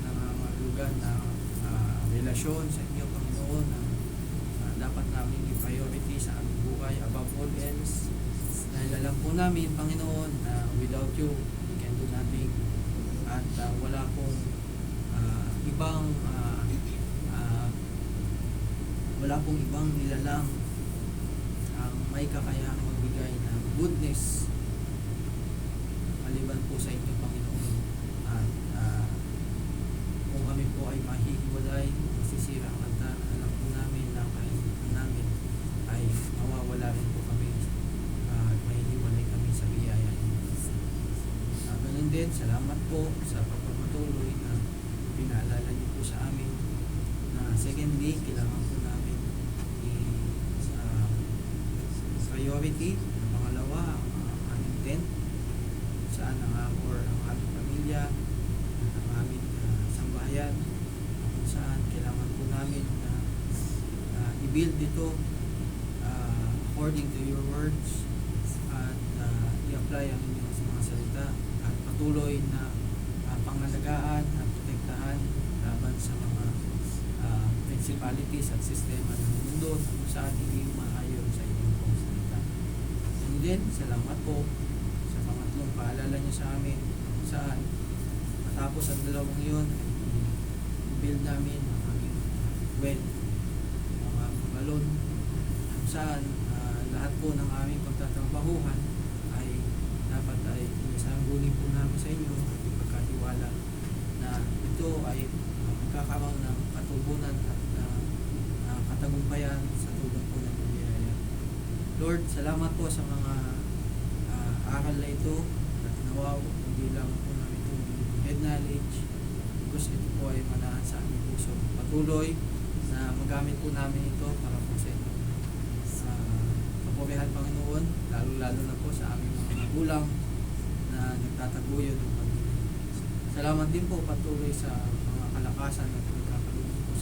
nangangahulugan na relasyon sa inyo, Panginoon, na dapat namin i-priority sa aming buhay above all else. Dahil alam po namin, Panginoon, na without you, we can do nothing. At wala pong ibang wala pong ibang nilalang ang may kakayahang magbigay ng goodness maliban po sa inyo, Panginoon. At kung kami po ay mahihiwalay, masisira ang altar, alam po namin na kahit namin ay mawawala rin po kami at mahihiwalay kami sa biyaya niyo. Ganun din, salamat po sa pagpapatuloy na pinaalala niyo po sa amin na secondly, kailangan po namin priority. Pangalawa, ang aming tent, saan ang aming pamilya, ang aming sambahayan, kung saan kailangan po namin i-build ito according to your words at i-apply ang inyong mga salita at patuloy na pangalagaan at protektahan laban sa mga principalities at sistema ng mundo kung saan hindi maayon sa inyong pong salita. And then, salamat po sa pangatlong paalala niyo sa amin kung saan matapos ang dalawang yun ay i-build namin ang aming well, ang aming balon, kung saan lahat po ng aming pagtatrabahuhan ay dapat ay inasangguni po namin sa inyo at ipagkatiwala na ito ay magkakaroon ng katubunan at katagumpayan sa tulong po ng biyaya. Lord, salamat po sa mga aral na ito at nawaw, hindi lang po namin itong head knowledge because ito po ay manahan sa aming puso. Patuloy na magamit po namin ito para po sa inyo. Kapurihan, Panginoon, lalo-lalo na po sa aming mga magulang na nagtataguyod ng pamilya. Salamat din po patuloy sa mga kalakasan na pinagkakaroon po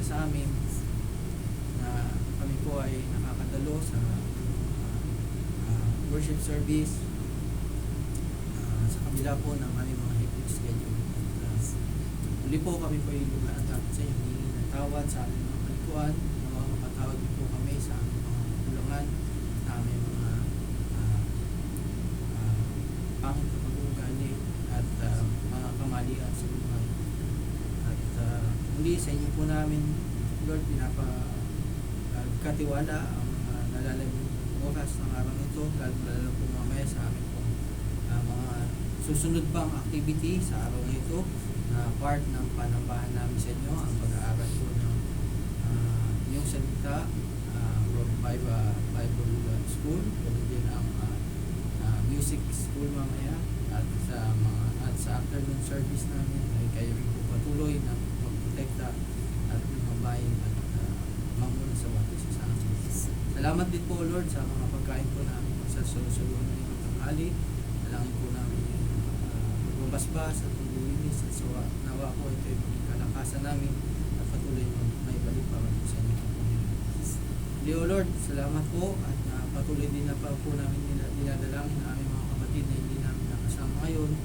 sa amin na kami po ay nakakadalo sa worship service sa kabila po ng aming mga hectic schedule. Muli po kami po ay lumaanap sa inyo, hihingi ng tawad sa aming mga kalikuan, mapatawad din po kami sa aming mga kulangan, sa aming mga pangit na pag-uugali at mga kamalian sa buhay. At muli sa inyo po namin, Lord, pinapagkatiwala ang nalalaging oras ng araw nito, lalo po mamaya sa amin po mga susunod pang activity sa araw nito na part ng panambahan namin sa inyo, ang pag-aaral po ng inyong salita from Bible School, ganoon din ang music school mamaya at sa afternoon service namin ay kayo rin po patuloy na magprotekta at mabayin at mamuna sa bawat isa sa amin. Salamat din po, Lord, sa mga pagkain po namin sa susunod na ito tanghali. Dalangin po namin yung magbabasbas at maglinis at nawa po ito yung maging kalakasan namin at patuloy may balik para po sa inyo. Hindi, O Lord, salamat po at patuloy din na pa po namin dinadalangin na aming mga kapatid na hindi namin nakasama ngayon.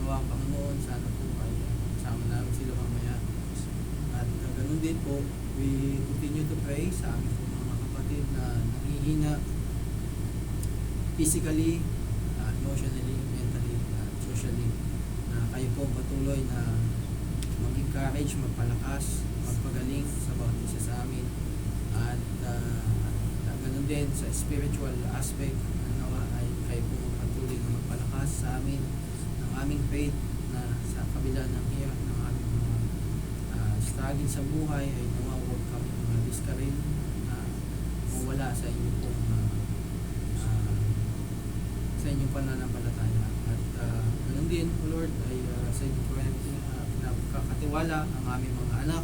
Nawa ang Panginoon, sana po ay kasama namin sila mamaya. At ganun din po, we continue to pray sa aming po mga kapatid na nangihina physically, emotionally, mentally, socially, na kayo po patuloy na mag-encourage, magpalakas, magpagaling sa bawat isa sa amin. At ganun din sa spiritual aspect, nawa ay kayo po patuloy na magpalakas sa amin ng aming faith na sa kabila ng hirap ng aming mga struggle sa buhay ay nawa huwag kami discourage na mawala sa inyo pong sa inyong pananampalataya. At ganun din, Lord, ay sa inyong pinapakatiwala ang aming mga anak,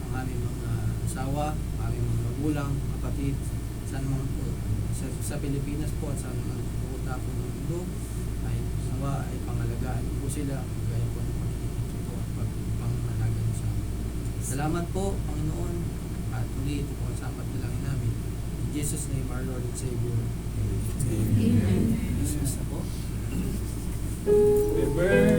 ang aming mga asawa, ang aming mga magulang, kapatid, saan mga po sa Pilipinas po at sa mga pupunta po ng mundo ay nawa ay pangalagaan po sila gaya po ng pagkikita po at pangalagaan sa amin. Salamat po, Panginoon, at muli ito po Jesus' name, our Lord and Savior. Amen. Dismiss na po. Happy birthday